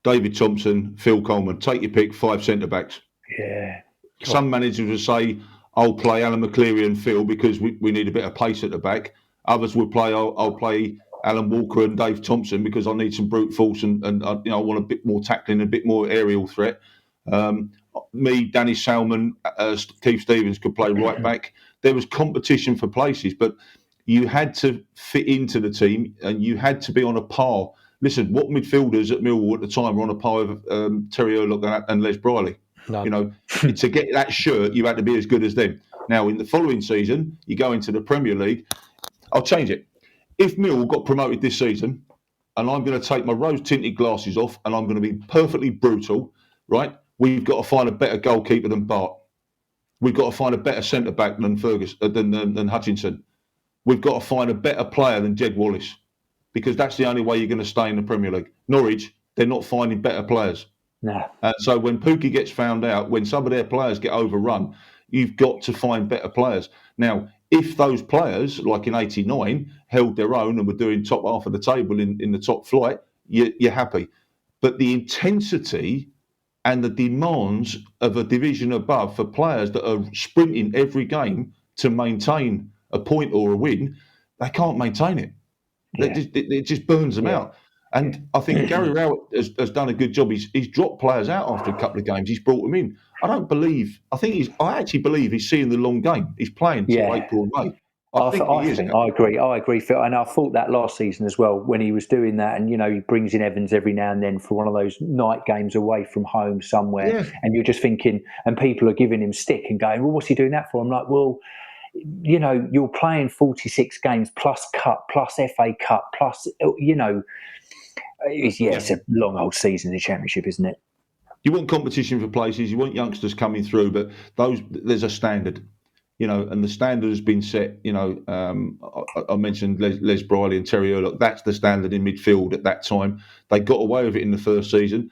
David Thompson, Phil Coleman. Take your pick, 5 centre backs. Yeah. Some managers would say, I'll play Alan McCleary and Phil because we need a bit of pace at the back. Others would play, I'll play Alan Walker and Dave Thompson because I need some brute force and I want a bit more tackling, a bit more aerial threat. Me, Danny Salmon, Keith Stevens could play right back. There was competition for places, but you had to fit into the team and you had to be on a par. Listen, what midfielders at Millwall at the time were on a par with Terry Urlock and Les Briley? No. You know, to get that shirt, you had to be as good as them. Now, in the following season, you go into the Premier League. I'll change it. If Millwall got promoted this season, and I'm going to take my rose-tinted glasses off, and I'm going to be perfectly brutal, right? We've got to find a better goalkeeper than Bart. We've got to find a better centre-back than than Hutchinson. We've got to find a better player than Jed Wallace, because that's the only way you're going to stay in the Premier League. Norwich, they're not finding better players. No. And so when Pookie gets found out, when some of their players get overrun, you've got to find better players. Now, if those players, like in '89, held their own and were doing top half of the table in the top flight, you're happy. But the intensity and the demands of a division above for players that are sprinting every game to maintain a point or a win, they can't maintain it. Yeah. It just burns them out. And I think Gary Rowett has done a good job. He's dropped players out after a couple of games. He's brought them in. I actually believe he's seeing the long game. He's playing till April and May. I agree, Phil. And I thought that last season as well, when he was doing that, and he brings in Evans every now and then for one of those night games away from home somewhere, and you're just thinking, and people are giving him stick and going, well, what's he doing that for? I'm like, well, you're playing 46 games plus Cup, plus FA Cup, plus, it's a long old season in the Championship, isn't it? You want competition for places, you want youngsters coming through, but there's a standard, and the standard has been set. I mentioned Les Briley and Terry Urlock. That's the standard in midfield at that time. They got away with it in the first season.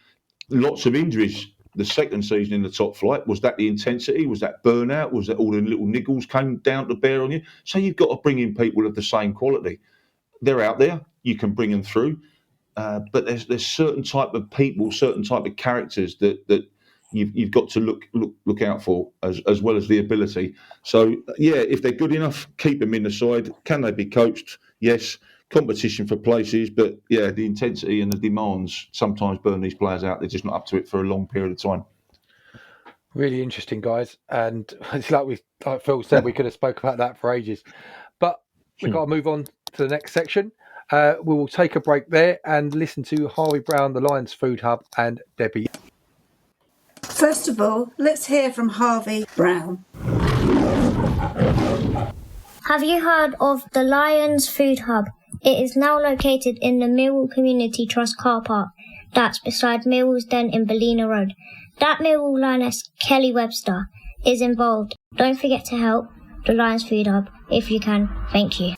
Lots of injuries. The second season in the top flight, was that the intensity? Was that burnout? Was that all the little niggles came down to bear on you? So you've got to bring in people of the same quality. They're out there. You can bring them through. But there's certain type of people, certain type of characters that you've got to look out for, as well as the ability. So if they're good enough, keep them in the side. Can they be coached? Yes. Competition for places, but the intensity and the demands sometimes burn these players out. They're just not up to it for a long period of time. Really interesting, guys. And it's like Phil said, we could have spoke about that for ages. But we've got to move on to the next section. We will take a break there and listen to Harvey Brown, the Lyons Food Hub, and Debbie. First of all, let's hear from Harvey Brown. Have you heard of the Lyons Food Hub? It is now located in the Millwall Community Trust car park. That's beside Millwall's Den in Ballina Road. That Millwall Lioness, Kelly Webster, is involved. Don't forget to help the Lyons Food Hub if you can. Thank you.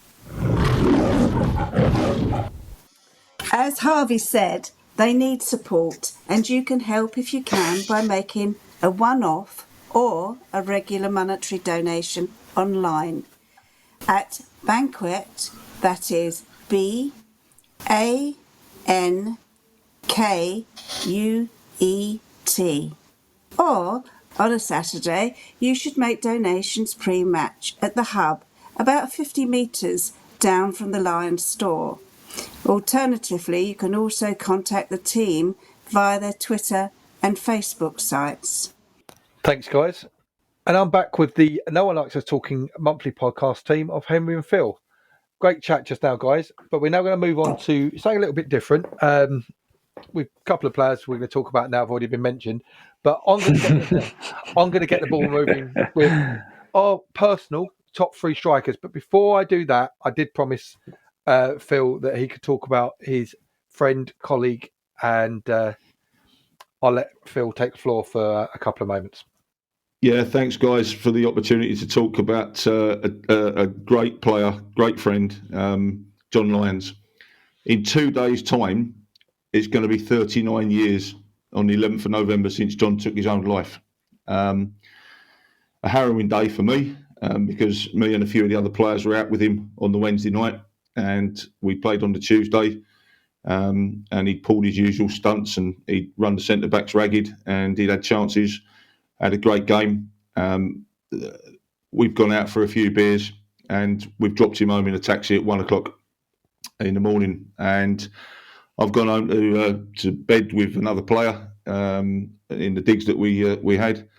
As Harvey said, they need support, and you can help if you can by making a one-off or a regular monetary donation online at Banquet, that is BANKUET, or on a Saturday you should make donations pre-match at the hub about 50 metres down from the Lyons store. Alternatively, you can also contact the team via their Twitter and Facebook sites. Thanks, guys. And I'm back with the No One Likes Us Talking monthly podcast team of Henry and Phil. great chat just now, guys. But we're now going to move on to something a little bit different. With a couple of players we're going to talk about now have already been mentioned. But I'm going to get the ball moving with our personal top 3 strikers. But before I do that, I did promise Phil that he could talk about his friend, colleague, and I'll let Phil take the floor for a couple of moments. Yeah, thanks, guys, for the opportunity to talk about a great player, great friend, John Lyons. In 2 days' time, it's going to be 39 years on the 11th of November since John took his own life. A harrowing day for me because me and a few of the other players were out with him on the Wednesday night, and we played on the Tuesday. And he'd pulled his usual stunts, and he'd run the centre backs ragged, and he'd had chances. Had a great game. We've gone out for a few beers, and we've dropped him home in a taxi at 1 o'clock in the morning. And I've gone home to bed with another player in the digs that we had,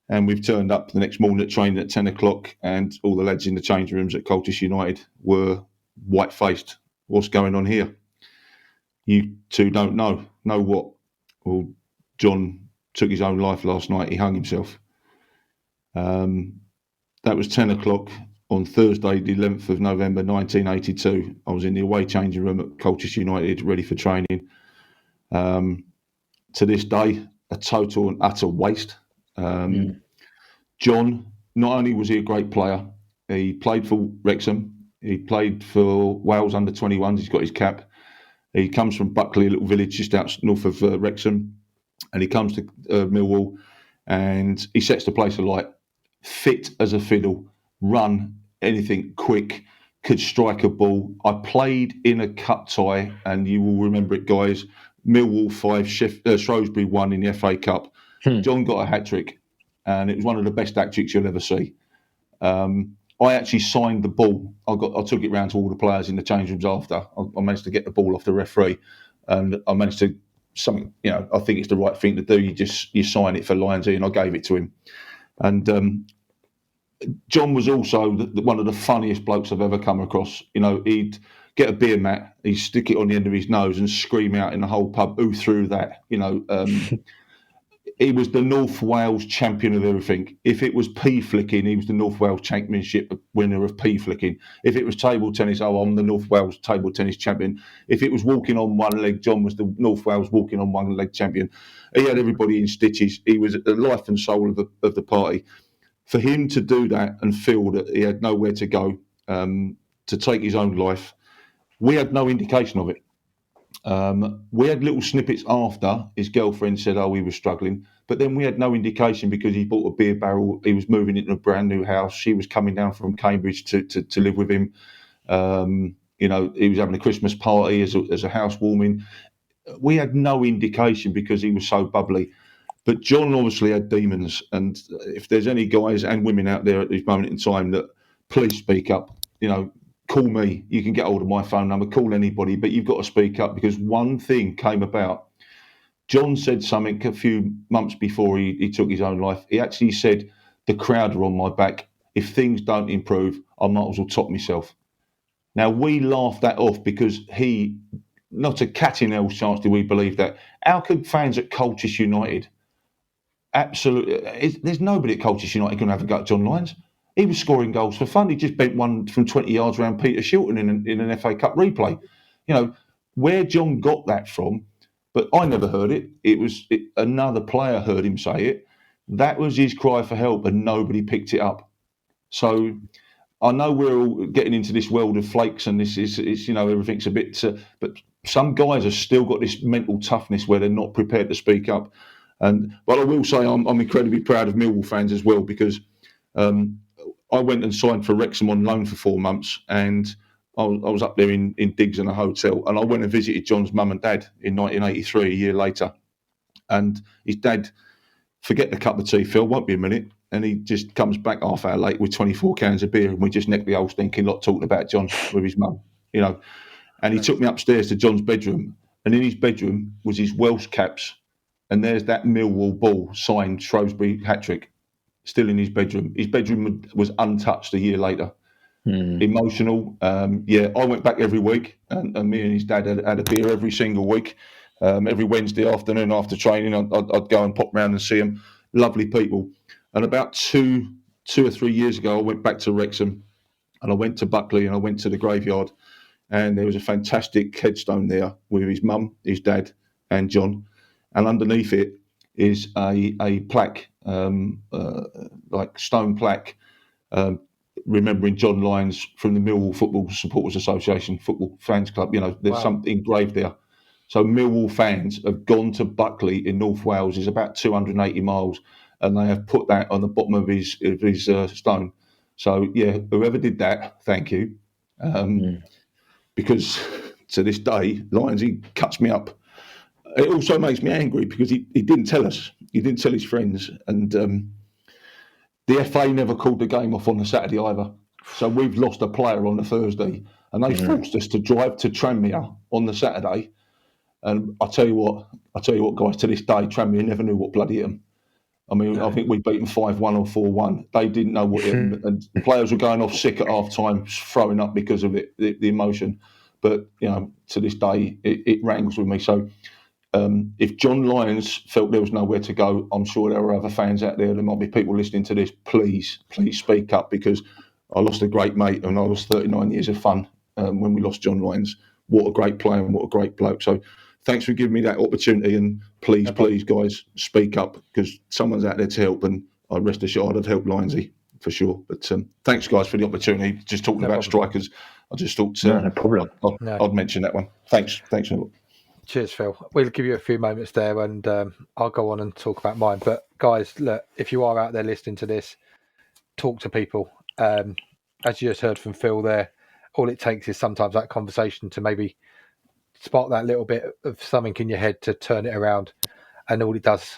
and we've turned up the next morning at training at 10 o'clock, and all the lads in the changing rooms at Colchester United were white-faced. What's going on here? You two don't know. Know what? Well, John took his own life last night. He hung himself. That was 10 o'clock on Thursday, the 11th of November, 1982. I was in the away changing room at Colchester United, ready for training. To this day, a total and utter waste. John, not only was he a great player, he played for Wrexham. He played for Wales under-21s. He's got his cap. He comes from Buckley, a little village just out north of Wrexham. And he comes to Millwall, and he sets the place alight. Fit as a fiddle, run anything quick, could strike a ball. I played in a cup tie, and you will remember it, guys. Millwall 5, Shrewsbury 1 in the FA Cup. John got a hat-trick, and it was one of the best hat-tricks you'll ever see. I actually signed the ball. I took it round to all the players in the change rooms after. I managed to get the ball off the referee, and I managed to something. I think it's the right thing to do. You sign it for Lyons, and I gave it to him. And John was also one of the funniest blokes I've ever come across. He'd get a beer mat, he'd stick it on the end of his nose and scream out in the whole pub, "Who threw that?" He was the North Wales champion of everything. If it was pea flicking, he was the North Wales championship winner of pea flicking. If it was table tennis, I'm the North Wales table tennis champion. If it was walking on one leg, John was the North Wales walking on one leg champion. He had everybody in stitches. He was the life and soul of the party. For him to do that and feel that he had nowhere to go, to take his own life, we had no indication of it. We had little snippets after his girlfriend said, he was struggling, but then we had no indication because he bought a beer barrel. He was moving into a brand new house. She was coming down from Cambridge to live with him. He was having a Christmas party as a housewarming. We had no indication because he was so bubbly. But John obviously had demons, and if there's any guys and women out there at this moment in time, that please speak up. Call me. You can get hold of my phone number. Call anybody, but you've got to speak up, because one thing came about. John said something a few months before he took his own life. He actually said, "The crowd are on my back. If things don't improve, I might as well top myself." Now, we laughed that off because not a cat in hell's chance did we believe that. How could fans at Colchester United, absolutely, there's nobody at Colchester United going to have a go at John Lyons. He was scoring goals for fun. He just bent one from 20 yards around Peter Shilton in an FA Cup replay. Where John got that from, but I never heard it. Another player heard him say it. That was his cry for help, and nobody picked it up. So I know we're all getting into this world of flakes, and this is everything's a bit. But some guys have still got this mental toughness where they're not prepared to speak up. But I will say I'm incredibly proud of Millwall fans as well, because I went and signed for Wrexham on loan for 4 months, and I was up there in digs in a hotel, and I went and visited John's mum and dad in 1983, a year later. And his dad, forget the cup of tea, Phil, won't be a minute, and he just comes back half hour late with 24 cans of beer, and we just necked the old stinking lot talking about John with his mum, And he took me upstairs to John's bedroom, and in his bedroom was his Welsh caps, and there's that Millwall ball signed Shrewsbury hat-trick still in his bedroom. His bedroom was untouched a year later. emotional. I went back every week, and me and his dad had a beer every single week. Every Wednesday afternoon after training, I'd go and pop round and see them. Lovely people. And about two or 3 years ago, I went back to Wrexham, and I went to Buckley, and I went to the graveyard, and there was a fantastic headstone there with his mum, his dad, and John, and underneath it is a plaque, like stone plaque, remembering John Lyons from the Millwall Football Supporters Association Football Fans Club. There's something engraved there. So Millwall fans have gone to Buckley in North Wales. It's about 280 miles, and they have put that on the bottom of his stone. So whoever did that, thank you, because to this day, Lyons, he cuts me up. It also makes me angry because he didn't tell us. He didn't tell his friends, and the FA never called the game off on the Saturday either. So we've lost a player on the Thursday, and they forced us to drive to Tranmere on the Saturday. And I tell you what, guys, to this day, Tranmere never knew what bloody hit them. I mean, I think we beat them 5-1 or 4-1. They didn't know what hit them, and the players were going off sick at half time, throwing up because of it, the emotion. But to this day, it wrangles with me. So if John Lyons felt there was nowhere to go, I'm sure there are other fans out there. There might be people listening to this. Please speak up, because I lost a great mate, and I lost 39 years of fun when we lost John Lyons. What a great player and what a great bloke. So thanks for giving me that opportunity, and please, guys, speak up, because someone's out there to help, and I rest assured I'd help Lyonsy for sure. But thanks, guys, for the opportunity. Just talking about strikers, I just thought no problem. I'd mention that one. Thanks a lot. Cheers, Phil. We'll give you a few moments there, and I'll go on and talk about mine. But guys, look, if you are out there listening to this, talk to people. As you just heard from Phil there, all it takes is sometimes that conversation to maybe spark that little bit of something in your head to turn it around, and all it does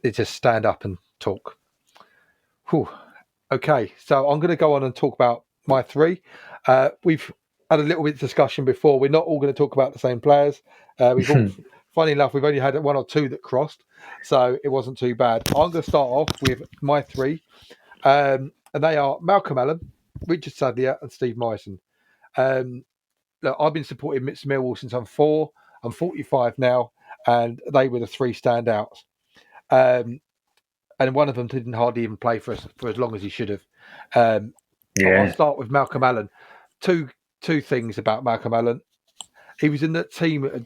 is just stand up and talk. Whew. Okay, so I'm going to go on and talk about my three. We've had a little bit of discussion before. We're not all going to talk about the same players. Funny enough, we've only had one or two that crossed, so it wasn't too bad. I'm going to start off with my three, and they are Malcolm Allen, Richard Savlia, and Steve Morrison. Look, I've been supporting Millwall since I'm 4. I'm 45 now, and they were the three standouts. And one of them didn't hardly even play for us for as long as he should have. I'll start with Malcolm Allen. Two things about Malcolm Allen. He was in that team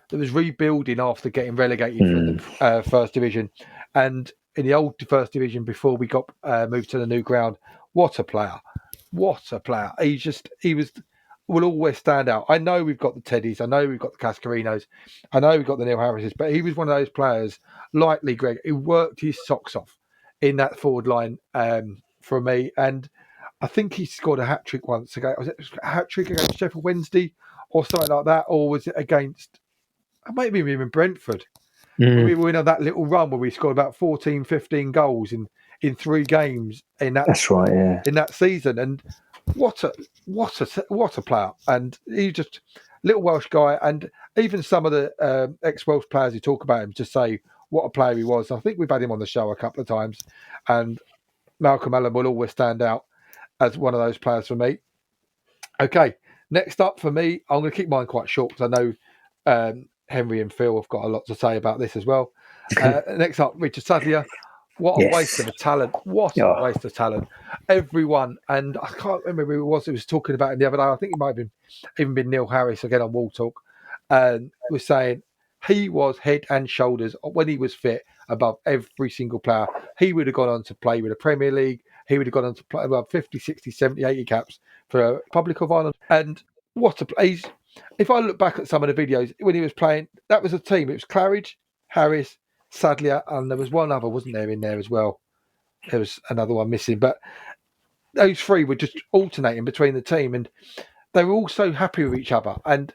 that was rebuilding after getting relegated from the First Division, and in the old First Division before we got moved to the new ground. What a player! What a player! Will always stand out. I know we've got the Teddies, I know we've got the Cascarinos, I know we've got the Neil Harrises, but he was one of those players, like Lee Gregg, who worked his socks off in that forward line for me. And I think he scored a hat-trick once ago. Was it a hat-trick against Sheffield Wednesday or something like that? Or was it against, maybe even Brentford? We were in on that little run where we scored about 14, 15 goals in 3 games in that. That's right, yeah. In that season. And what a player. And he's just a little Welsh guy. And even some of the ex-Welsh players who talk about him just say what a player he was. I think we've had him on the show a couple of times. And Malcolm Allen will always stand out as one of those players for me. Okay, next up for me, I'm going to keep mine quite short because I know Henry and Phil have got a lot to say about this as well. Next up, Richard Savlia. What a waste of a talent. What a waste of talent. Everyone, and I can't remember who it was talking about it the other day. I think it might have even been Neil Harris, again on Wall Talk, was saying he was head and shoulders, when he was fit, above every single player. He would have gone on to play with the Premier League. He would have gone on to play about 50, 60, 70, 80 caps for Republic of Ireland. And what a play. If I look back at some of the videos, when he was playing, that was a team. It was Claridge, Harris, Savlia, and there was one other, wasn't there, in there as well? There was another one missing. But those three were just alternating between the team, and they were all so happy with each other. And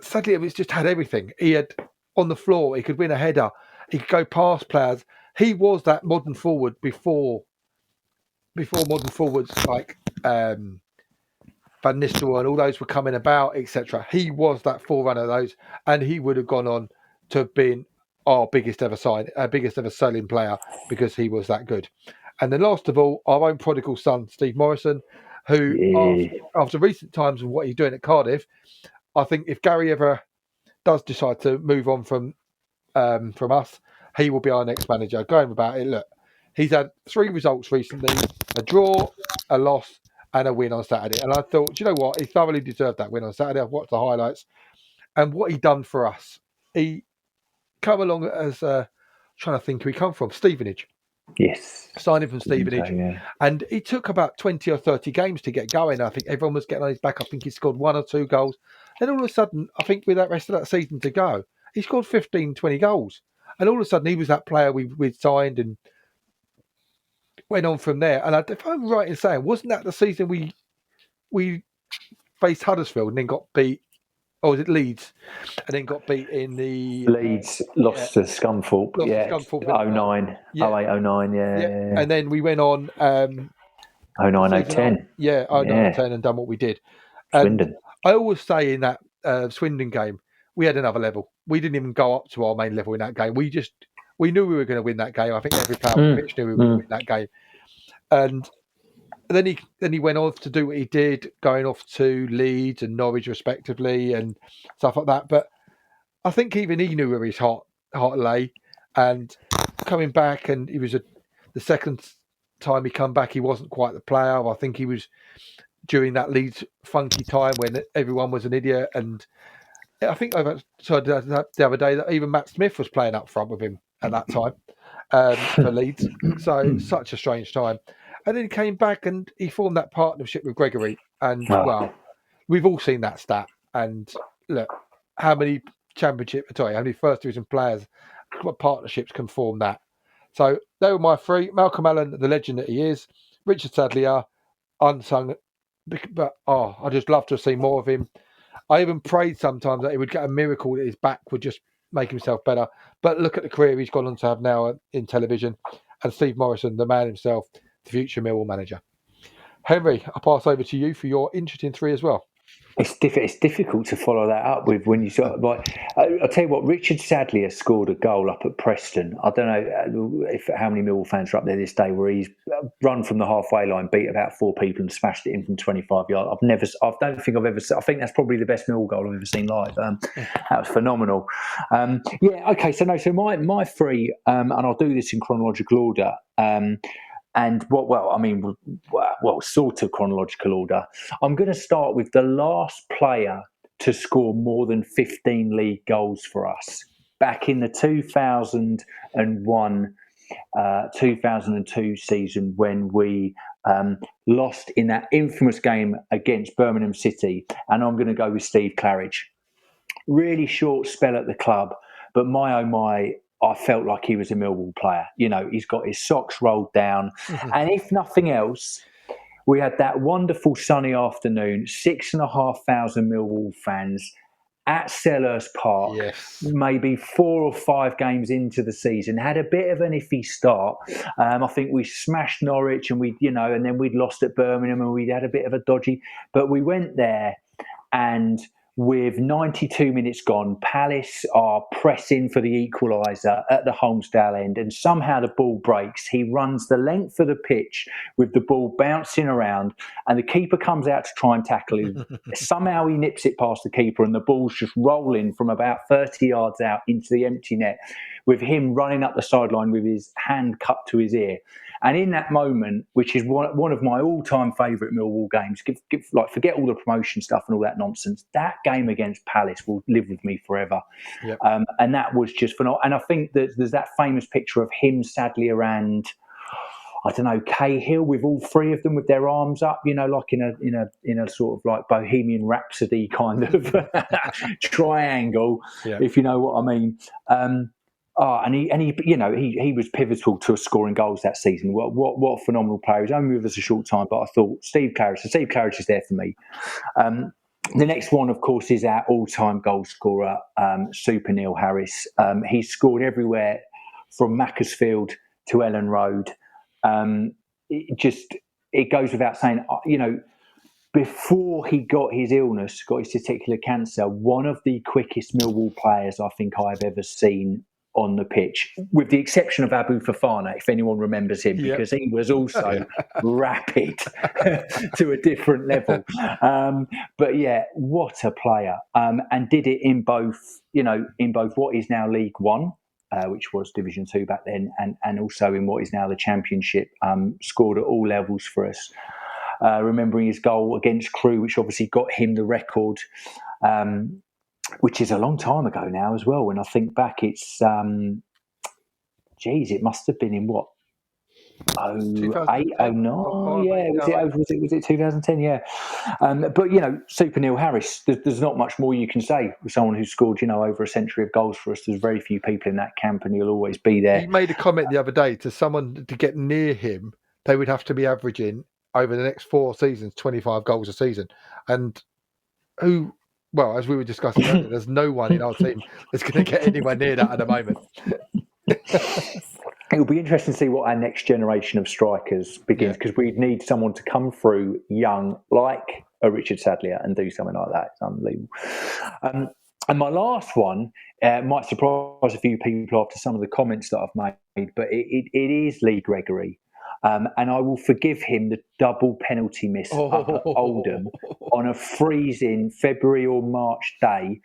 Savlia was just had everything. He had on the floor, he could win a header, he could go past players. He was that modern forward before modern forwards like Van Nistelrooy and all those were coming about, etc. He was that forerunner of those, and he would have gone on to have been our biggest ever selling player because he was that good. And then last of all, our own prodigal son, Steve Morrison. who after recent times and what he's doing at Cardiff, I think if Gary ever does decide to move on from us, he will be our next manager. Going about it, look, he's had 3 results recently: a draw, a loss, and a win on Saturday. And I thought, you know what, he thoroughly deserved that win on Saturday. I've watched the highlights, and what he done for us. He come along as trying to think who he come from, Stevenage. Yes. Signing from Stevenage. And he took about 20 or 30 games to get going. I think everyone was getting on his back. I think he scored 1 or 2 goals. Then all of a sudden, I think with that rest of that season to go, he scored 15, 20 goals. And all of a sudden, he was that player we'd signed and went on from there. And if I'm right in saying, wasn't that the season we faced Huddersfield and then got beat? Or was it Leeds? And then got beat in the... Leeds lost to Scunthorpe. To Scunthorpe 09. 08, 09, yeah. And then we went on... 09, 010. Yeah, 09, 010 and done what we did. Swindon. I always say in that Swindon game, we had another level. We didn't even go up to our main level in that game. We knew we were going to win that game. I think every player on the pitch knew we were going to win that game. And then he went off to do what he did, going off to Leeds and Norwich respectively and stuff like that. But I think even he knew where his heart lay. And coming back, and he was the second time he come back, he wasn't quite the player. I think he was during that Leeds funky time when everyone was an idiot. And I think I said the other day that even Matt Smith was playing up front with him at that time for Leeds. So such a strange time. And then he came back and he formed that partnership with Gregory. And, well, we've all seen that stat. And look, how many first division players, what partnerships can form that? So they were my 3. Malcolm Allen, the legend that he is. Richard Savlia, unsung. But, I just love to see more of him. I even prayed sometimes that he would get a miracle that his back would just make himself better. But look at the career he's gone on to have now in television. And Steve Morrison, the man himself, the future Millwall manager. Henry, I'll pass over to you for your interesting 3 as well. It's difficult to follow that up with when you sort of like. I'll tell you what, Richard Sadlier scored a goal up at Preston. I don't know how many Millwall fans are up there this day where he's run from the halfway line, beat about 4 people and smashed it in from 25 yards. I don't think I've ever. I think that's probably the best Millwall goal I've ever seen live. That was phenomenal. So my 3, and I'll do this in chronological order. Sort of chronological order. I'm going to start with the last player to score more than 15 league goals for us back in the 2001-2002 season when we lost in that infamous game against Birmingham City. And I'm going to go with Steve Claridge. Really short spell at the club, but my oh my, I felt like he was a Millwall player. You know, he's got his socks rolled down. And if nothing else, we had that wonderful sunny afternoon, 6,500 Millwall fans at Selhurst Park, maybe 4 or 5 games into the season, had a bit of an iffy start. I think we smashed Norwich and and then we'd lost at Birmingham and we'd had a bit of a dodgy, but we went there and with 92 minutes gone, Palace are pressing for the equaliser at the Holmesdale end, and somehow the ball breaks. He runs the length of the pitch with the ball bouncing around, and the keeper comes out to try and tackle him. Somehow he nips it past the keeper, and the ball's just rolling from about 30 yards out into the empty net, with him running up the sideline with his hand cupped to his ear. And in that moment, which is one of my all-time favourite Millwall games, forget all the promotion stuff and all that nonsense, that game against Palace will live with me forever. Yep. And that was just phenomenal. And I think that there's that famous picture of him, Sadlier, and I don't know, Cahill, with all 3 of them with their arms up, like in a sort of like Bohemian Rhapsody kind of triangle, if you know what I mean. He was pivotal to us scoring goals that season. What a phenomenal player. He was only with us a short time, but I thought Steve Claridge. So Steve Claridge is there for me. The next one, of course, is our all-time goal scorer, Super Neil Harris. He scored everywhere from Macclesfield to Ellen Road. It goes without saying, before he got his testicular cancer, one of the quickest Millwall players I think I've ever seen on the pitch, with the exception of Abu Fofana, if anyone remembers him, because he was also rapid to a different level. But yeah, what a player. And did it in both what is now League One, which was Division 2 back then, and also in what is now the Championship. Scored at all levels for us. Remembering his goal against Crewe, which obviously got him the record, which is a long time ago now as well. When I think back, it's it must have been in what, 08, 09? Yeah, was it 2010? Yeah. But Super Neil Harris, there's not much more you can say with someone who's scored over a century of goals for us. There's very few people in that camp, and he'll always be there. He made a comment the other day to someone to get near him, they would have to be averaging over the next 4 seasons 25 goals a season. And as we were discussing earlier, there's no one in our team that's going to get anywhere near that at the moment. It'll be interesting to see what our next generation of strikers begins, because we need someone to come through young, like a Richard Savlia, and do something like that. It's unbelievable. And my last one might surprise a few people after some of the comments that I've made, but it is Lee Gregory. And I will forgive him the double penalty miss up at Oldham on a freezing February or March day,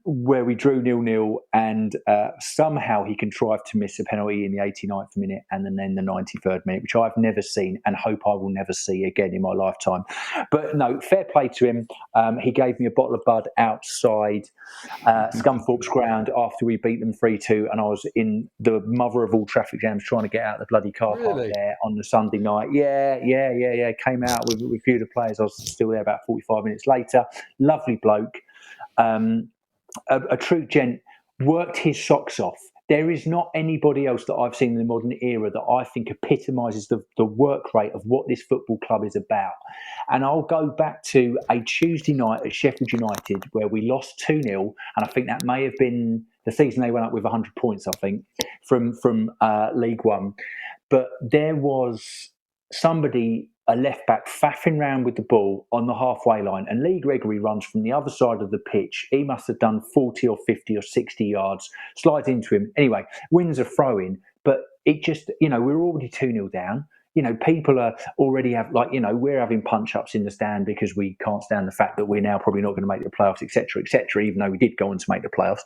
where we drew 0-0, and somehow he contrived to miss a penalty in the 89th minute and then the 93rd minute, which I've never seen and hope I will never see again in my lifetime. But no, fair play to him. He gave me a bottle of Bud outside Scunthorpe's ground after we beat them 3-2, and I was in the mother of all traffic jams trying to get out of the bloody car park there on the Sunday night. Yeah. Came out with a few of the players. I was still there about 45 minutes later. Lovely bloke. A true gent, worked his socks off. There is not anybody else that I've seen in the modern era that I think epitomises the work rate of what this football club is about. And I'll go back to a Tuesday night at Sheffield United where we lost 2-0, and I think that may have been the season they went up with 100 points, I think, from League One. But there was somebody, a left back, faffing round with the ball on the halfway line, and Lee Gregory runs from the other side of the pitch. He must have done 40 or 50 or 60 yards, slides into him. Anyway, wins a throw-in, but it just, we're already 2-0 down. People are already we're having punch-ups in the stand because we can't stand the fact that we're now probably not going to make the playoffs, etc., even though we did go on to make the playoffs.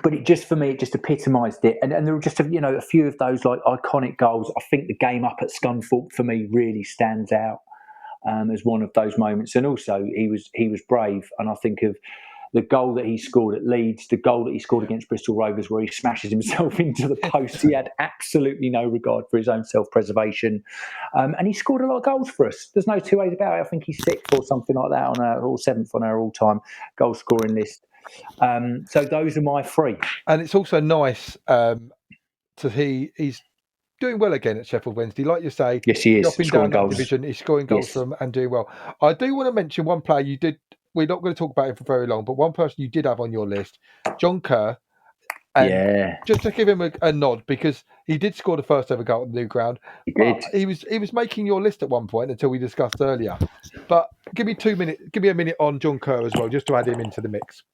But it just epitomised it. And there were just a few of those iconic goals. I think the game up at Scunthorpe for me really stands out as one of those moments. And also he was brave. And I think of the goal that he scored at Leeds, the goal that he scored against Bristol Rovers, where he smashes himself into the post. He had absolutely no regard for his own self-preservation. And he scored a lot of goals for us. There's no two ways about it. I think he's 6th or something like that or 7th on our all-time goal scoring list. So those are my 3. And it's also nice to see he's doing well again at Sheffield Wednesday. Like you say, yes, he is. Dropping down that division, he's scoring goals for them and doing well. I do want to mention one player you did. We're not going to talk about him for very long, but one person you did have on your list, John Kerr. And just to give him a nod, because he did score the first ever goal at the new ground. He did. He was making your list at one point until we discussed earlier. But give me a minute on John Kerr as well, just to add him into the mix.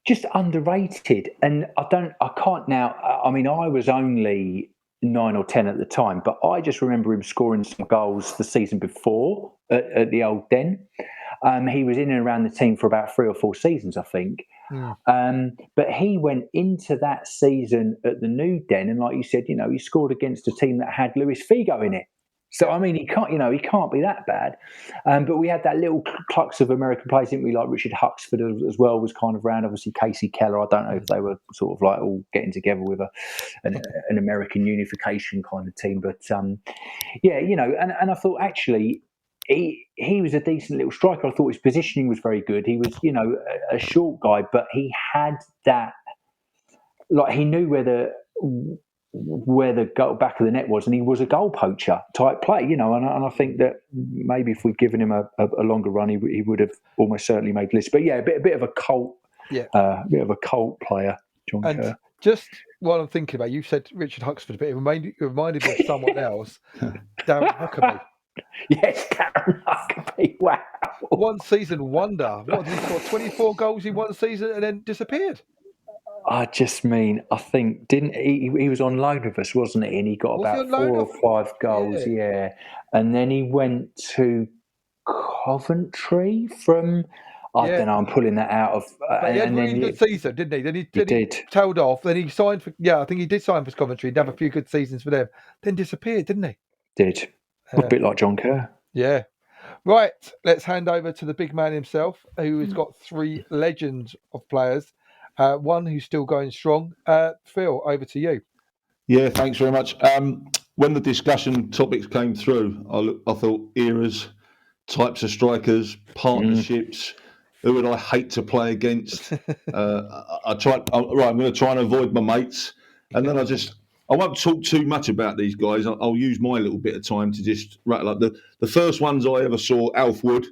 Just underrated, and I can't now. I mean, I was only 9 or 10 at the time, but I just remember him scoring some goals the season before at the old Den. He was in and around the team for about 3 or 4 seasons, I think. But he went into that season at the new Den, and like you said, he scored against a team that had Luis Figo in it. So I mean, he can't be that bad. But we had that little clux of American players, didn't we? Like Richard Huxford as well was kind of around. Obviously, Casey Keller. I don't know if they were sort of all getting together with an American unification kind of team. But and I thought actually he was a decent little striker. I thought his positioning was very good. He was a short guy, but he had that he knew where the goal back of the net was, and he was a goal poacher type play, and I think that maybe if we'd given him a longer run, he would have almost certainly made the list. But yeah, a bit of a cult, bit of a cult player, John Kerr. Just while I'm thinking about, you said Richard Huxford, but it reminded me of someone else, Darren Huckabee. Yes, Darren Huckabee. Wow, one season wonder. What did he score? 24 goals in one season and then disappeared. I just mean, I think, didn't he was on loan with us, wasn't he? And he got Was he about on loan 4 off? or 5 goals, yeah. And then he went to Coventry from, I don't know, I'm pulling that out of... But he had a and really then good season, didn't he? Then he did. tailed off. Then he signed for, I think he did sign for Coventry. He'd have a few good seasons for them. Then disappeared, didn't he? Did. A bit like John Kerr. Yeah. Right, let's hand over to the big man himself, who has got 3 legends of players. One who's still going strong. Phil, over to you. Yeah, thanks very much. When the discussion topics came through, I thought eras, types of strikers, partnerships. Who would I hate to play against? I'm going to try and avoid my mates, and then I won't talk too much about these guys. I'll use my little bit of time to just rattle up the first ones I ever saw. Alf Wood,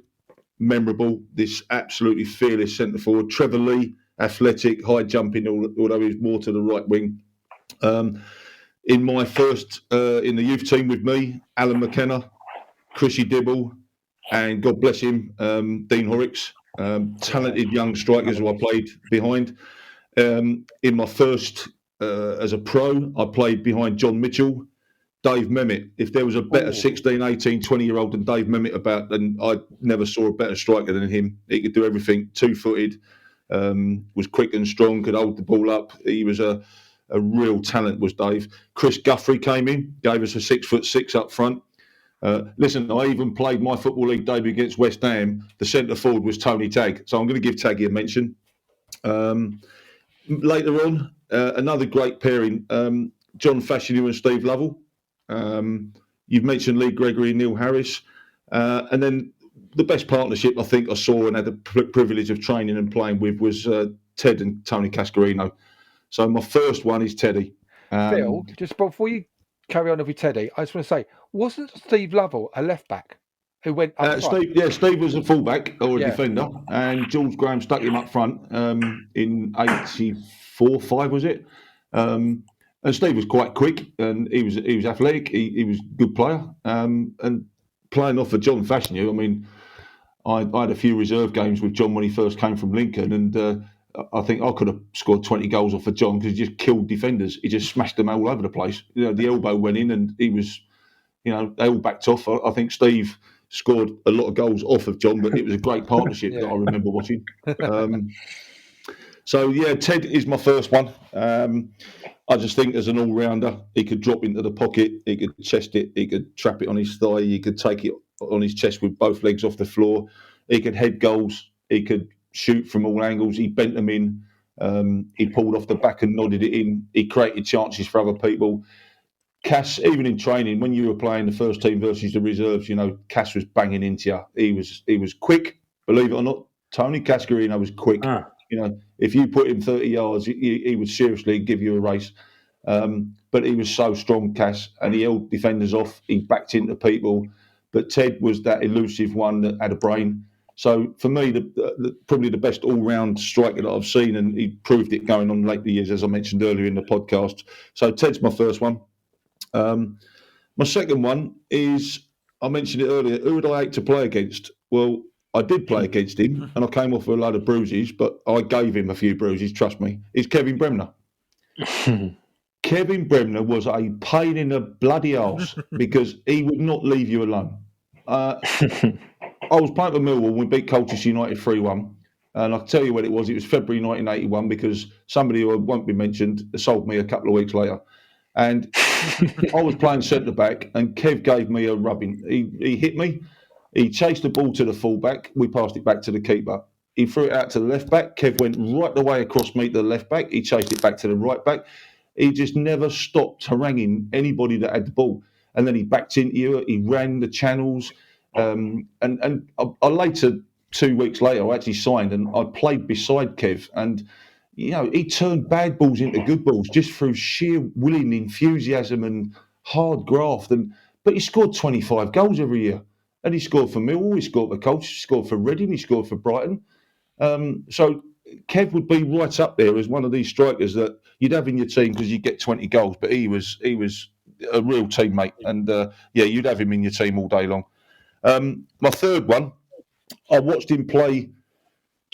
memorable. This absolutely fearless centre forward. Trevor Lee, athletic, high jumping, although he was more to the right wing. In my first in the youth team with me, Alan McKenna, Chrissy Dibble, and God bless him, Dean Horrocks, talented young strikers who I played behind. In my first as a pro, I played behind John Mitchell, Dave Memmott. If there was a better 16, 18, 20-year-old than Dave Memmott about, then I never saw a better striker than him. He could do everything, 2-footed, was quick and strong, could hold the ball up. He was a real talent, was Dave. Chris Guthrie came in, gave us a 6'6" up front. Listen, I even played my Football League debut against West Ham. The centre forward was Tony Tagg, so I'm going to give Taggy a mention. Later on, another great pairing, John Fashanu and Steve Lovell. You've mentioned Lee Gregory and Neil Harris. And then the best partnership I think I saw and had the privilege of training and playing with was Ted and Tony Cascarino. So my first one is Teddy. Phil, just before you carry on with Teddy, I just want to say, wasn't Steve Lovell a left back who went up front? Steve was a fullback or a defender, and George Graham stuck him up front in 84-5, was it? And Steve was quite quick, and he was athletic. He was a good player, and playing off for John Fashanu. I mean, I had a few reserve games with John when he first came from Lincoln, and I think I could have scored 20 goals off of John because he just killed defenders. He just smashed them all over the place. The elbow went in, and he was, they all backed off. I think Steve scored a lot of goals off of John, but it was a great partnership that I remember watching. So Ted is my first one. I just think as an all-rounder, he could drop into the pocket, he could chest it, he could trap it on his thigh, he could take it on his chest with both legs off the floor, he could head goals, he could shoot from all angles, he bent them in, he pulled off the back and nodded it in, he created chances for other people. Cass, even in training, when you were playing the first team versus the reserves, Cass was banging into you. He was quick, believe it or not. Tony Cascarino was quick. If you put him 30 yards, he would seriously give you a race. But he was so strong, Cass, and he held defenders off. He backed into people. But Ted was that elusive one that had a brain. So for me, probably the best all-round striker that I've seen, and he proved it going on later years, as I mentioned earlier in the podcast. So Ted's my first one. My second one is, I mentioned it earlier, who would I hate to play against? Well, I did play against him, and I came off with a load of bruises, but I gave him a few bruises, trust me. It's Kevin Bremner. Kevin Bremner was a pain in the bloody arse because he would not leave you alone. I was playing for Millwall when we beat Colchester United 3-1, and I'll tell you what it was. It was February 1981 because somebody who won't be mentioned sold me a couple of weeks later. And I was playing centre-back, and Kev gave me a rubbing. He hit me. He chased the ball to the full-back. We passed it back to the keeper. He threw it out to the left-back. Kev went right the way across me to the left-back. He chased it back to the right-back. He just never stopped haranguing anybody that had the ball. And then he backed into you. He ran the channels. And I later, 2 weeks later, I actually signed, and I played beside Kev. And he turned bad balls into good balls just through sheer willing enthusiasm and hard graft. But he scored 25 goals every year. And he scored for Millwall, he scored for Colchester, he scored for Reading, he scored for Brighton. So Kev would be right up there as one of these strikers that you'd have in your team because you'd get 20 goals. But he was a real teammate. And, you'd have him in your team all day long. My third one, I watched him play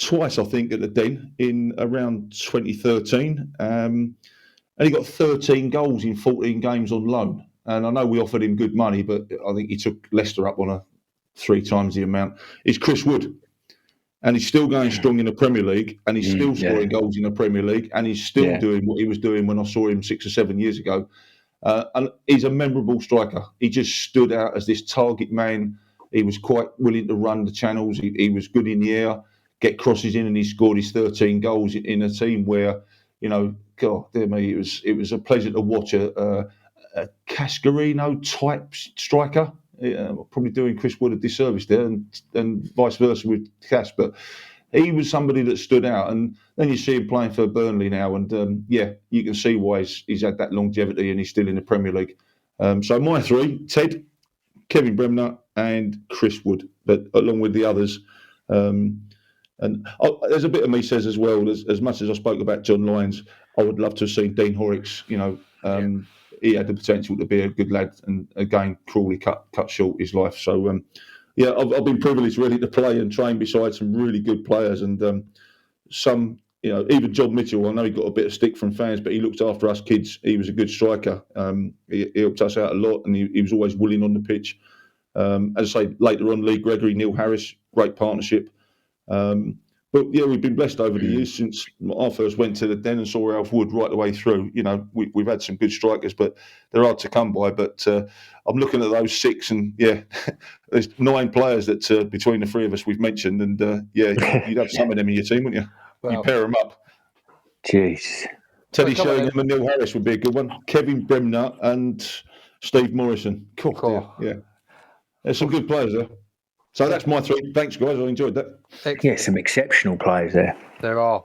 twice, I think, at the Den in around 2013. And he got 13 goals in 14 games on loan. And I know we offered him good money, but I think he took Leicester up on 3 times the amount. It's Chris Wood. And he's still going strong in the Premier League, and he's still scoring goals in the Premier League, and he's still doing what he was doing when I saw him 6 or 7 years ago. And he's a memorable striker. He just stood out as this target man. He was quite willing to run the channels. He was good in the air, get crosses in, and he scored his 13 goals in a team where, God, dear me, it was a pleasure to watch a Cascarino type striker. Probably doing Chris Wood a disservice there, and vice versa with Cass. But he was somebody that stood out. And then you see him playing for Burnley now, and you can see why he's had that longevity and he's still in the Premier League. So my 3: Ted, Kevin Bremner, and Chris Wood, but along with the others. And there's a bit of me says as well, as much as I spoke about John Lyons, I would love to have seen Dean Horrocks. He had the potential to be a good lad, and again, cruelly cut short his life. So, I've been privileged really to play and train beside some really good players, and some, even John Mitchell. I know he got a bit of stick from fans, but he looked after us kids. He was a good striker. He helped us out a lot, and he was always willing on the pitch. As I say, later on, Lee Gregory, Neil Harris, great partnership. But we've been blessed over the years since I first went to the Den and saw Alf Wood right the way through. We've had some good strikers, but they're hard to come by. But I'm looking at those 6, and there's 9 players that between the 3 of us we've mentioned, and you'd have some of them in your team, wouldn't you? Well, you pair them up. Jeez. Teddy Sheringham and Neil Harris would be a good one. Kevin Bremner and Steve Morrison. Cool. Yeah. There's some good players there. So that's my 3. Thanks, guys. I enjoyed that. Excellent. Yeah, some exceptional players there. There are.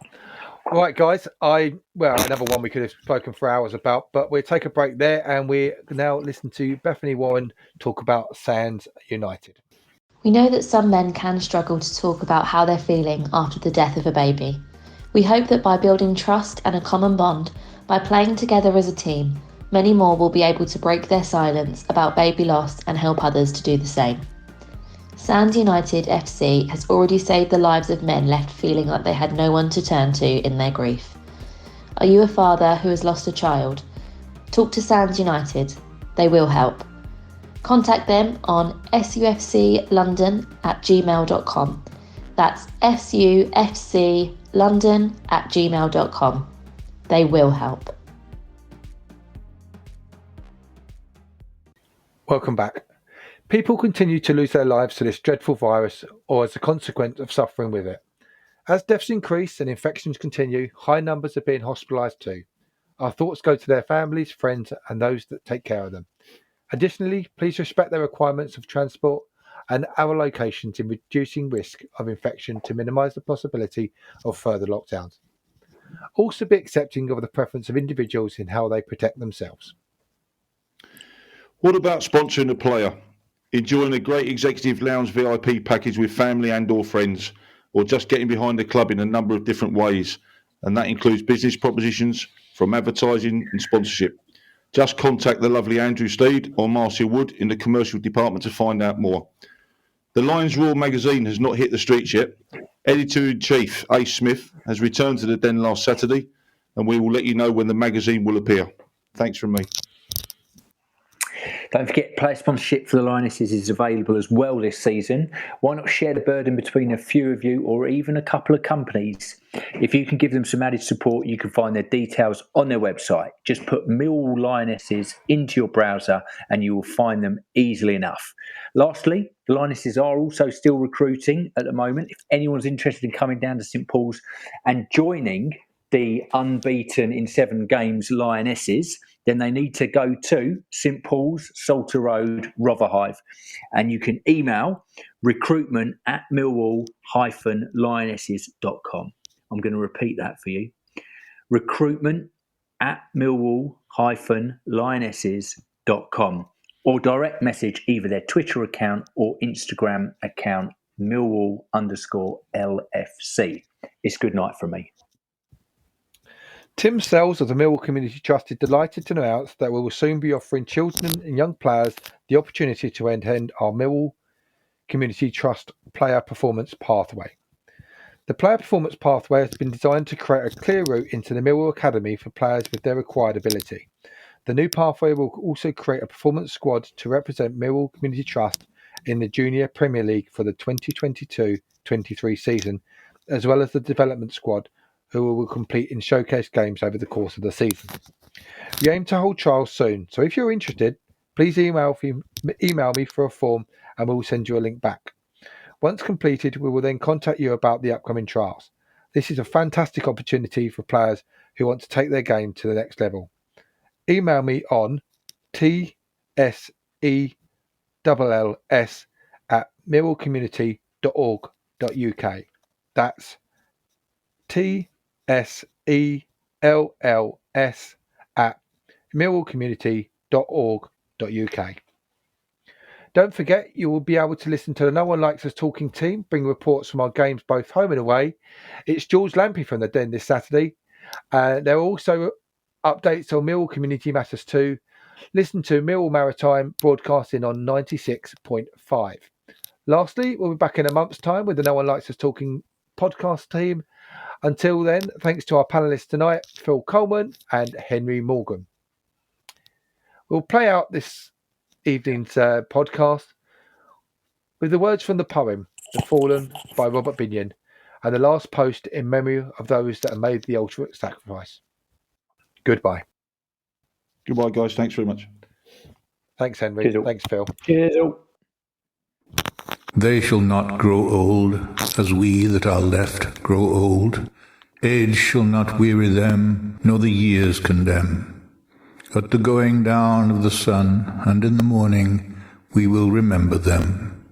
Right, guys. Another one we could have spoken for hours about, but we'll take a break there, and we now listen to Bethany Warren talk about Sands United. We know that some men can struggle to talk about how they're feeling after the death of a baby. We hope that by building trust and a common bond, by playing together as a team, many more will be able to break their silence about baby loss and help others to do the same. Sands United FC has already saved the lives of men left feeling like they had no one to turn to in their grief. Are you a father who has lost a child? Talk to Sands United. They will help. Contact them on sufclondon@gmail.com. That's sufclondon@gmail.com. They will help. Welcome back. People continue to lose their lives to this dreadful virus, or as a consequence of suffering with it. As deaths increase and infections continue, high numbers are being hospitalised too. Our thoughts go to their families, friends, and those that take care of them. Additionally, please respect their requirements of transport and our locations in reducing risk of infection to minimise the possibility of further lockdowns. Also be accepting of the preference of individuals in how they protect themselves. What about sponsoring a player? Enjoying a great executive lounge VIP package with family and or friends, or just getting behind the club in a number of different ways, and that includes business propositions from advertising and sponsorship. Just contact the lovely Andrew Steed or Marcia Wood in the commercial department to find out more. The Lyons Royal magazine has not hit the streets yet. Editor-in-Chief Ace Smith has returned to the Den last Saturday, and we will let you know when the magazine will appear. Thanks from me. Don't forget, player sponsorship for the Lionesses is available as well this season. Why not share the burden between a few of you or even a couple of companies? If you can give them some added support, you can find their details on their website. Just put Millwall Lionesses into your browser and you will find them easily enough. Lastly, the Lionesses are also still recruiting at the moment. If anyone's interested in coming down to St Paul's and joining the unbeaten in 7 games Lionesses, then they need to go to St Paul's, Salter Road, Rotherhithe. And you can email recruitment@millwall-lionesses.com. I'm going to repeat that for you. recruitment@millwall-lionesses.com. Or direct message either their Twitter account or Instagram account, Millwall_LFC. It's good night from me. Tim Sells of the Millwall Community Trust is delighted to announce that we will soon be offering children and young players the opportunity to attend our Millwall Community Trust Player Performance Pathway. The player performance pathway has been designed to create a clear route into the Millwall Academy for players with their required ability. The new pathway will also create a performance squad to represent Millwall Community Trust in the Junior Premier League for the 2022-23 season, as well as the development squad, who will compete in showcase games over the course of the season. We aim to hold trials soon, so if you're interested, please email me for a form and we'll send you a link back. Once completed, we will then contact you about the upcoming trials. This is a fantastic opportunity for players who want to take their game to the next level. Email me on tsells@millwallcommunity.org.uk. That's tsells@millwallcommunity.org.uk. Don't forget, you will be able to listen to the No One Likes Us Talking team bring reports from our games both home and away. It's George Lampy from the Den this Saturday. There are also updates on Millwall Community Matters too. Listen to Millwall Maritime broadcasting on 96.5. Lastly, we'll be back in a month's time with the No One Likes Us Talking podcast team. Until then, thanks to our panellists tonight, Phil Coleman and Henry Morgan. We'll play out this evening's podcast with the words from the poem The Fallen by Robert Binion and the last post in memory of those that have made the ultimate sacrifice. Goodbye. Goodbye, guys. Thanks very much. Thanks, Henry. Cheers. Thanks, Phil. Cheers. They shall not grow old as we that are left grow old. Age shall not weary them, nor the years condemn. At the going down of the sun and in the morning we will remember them.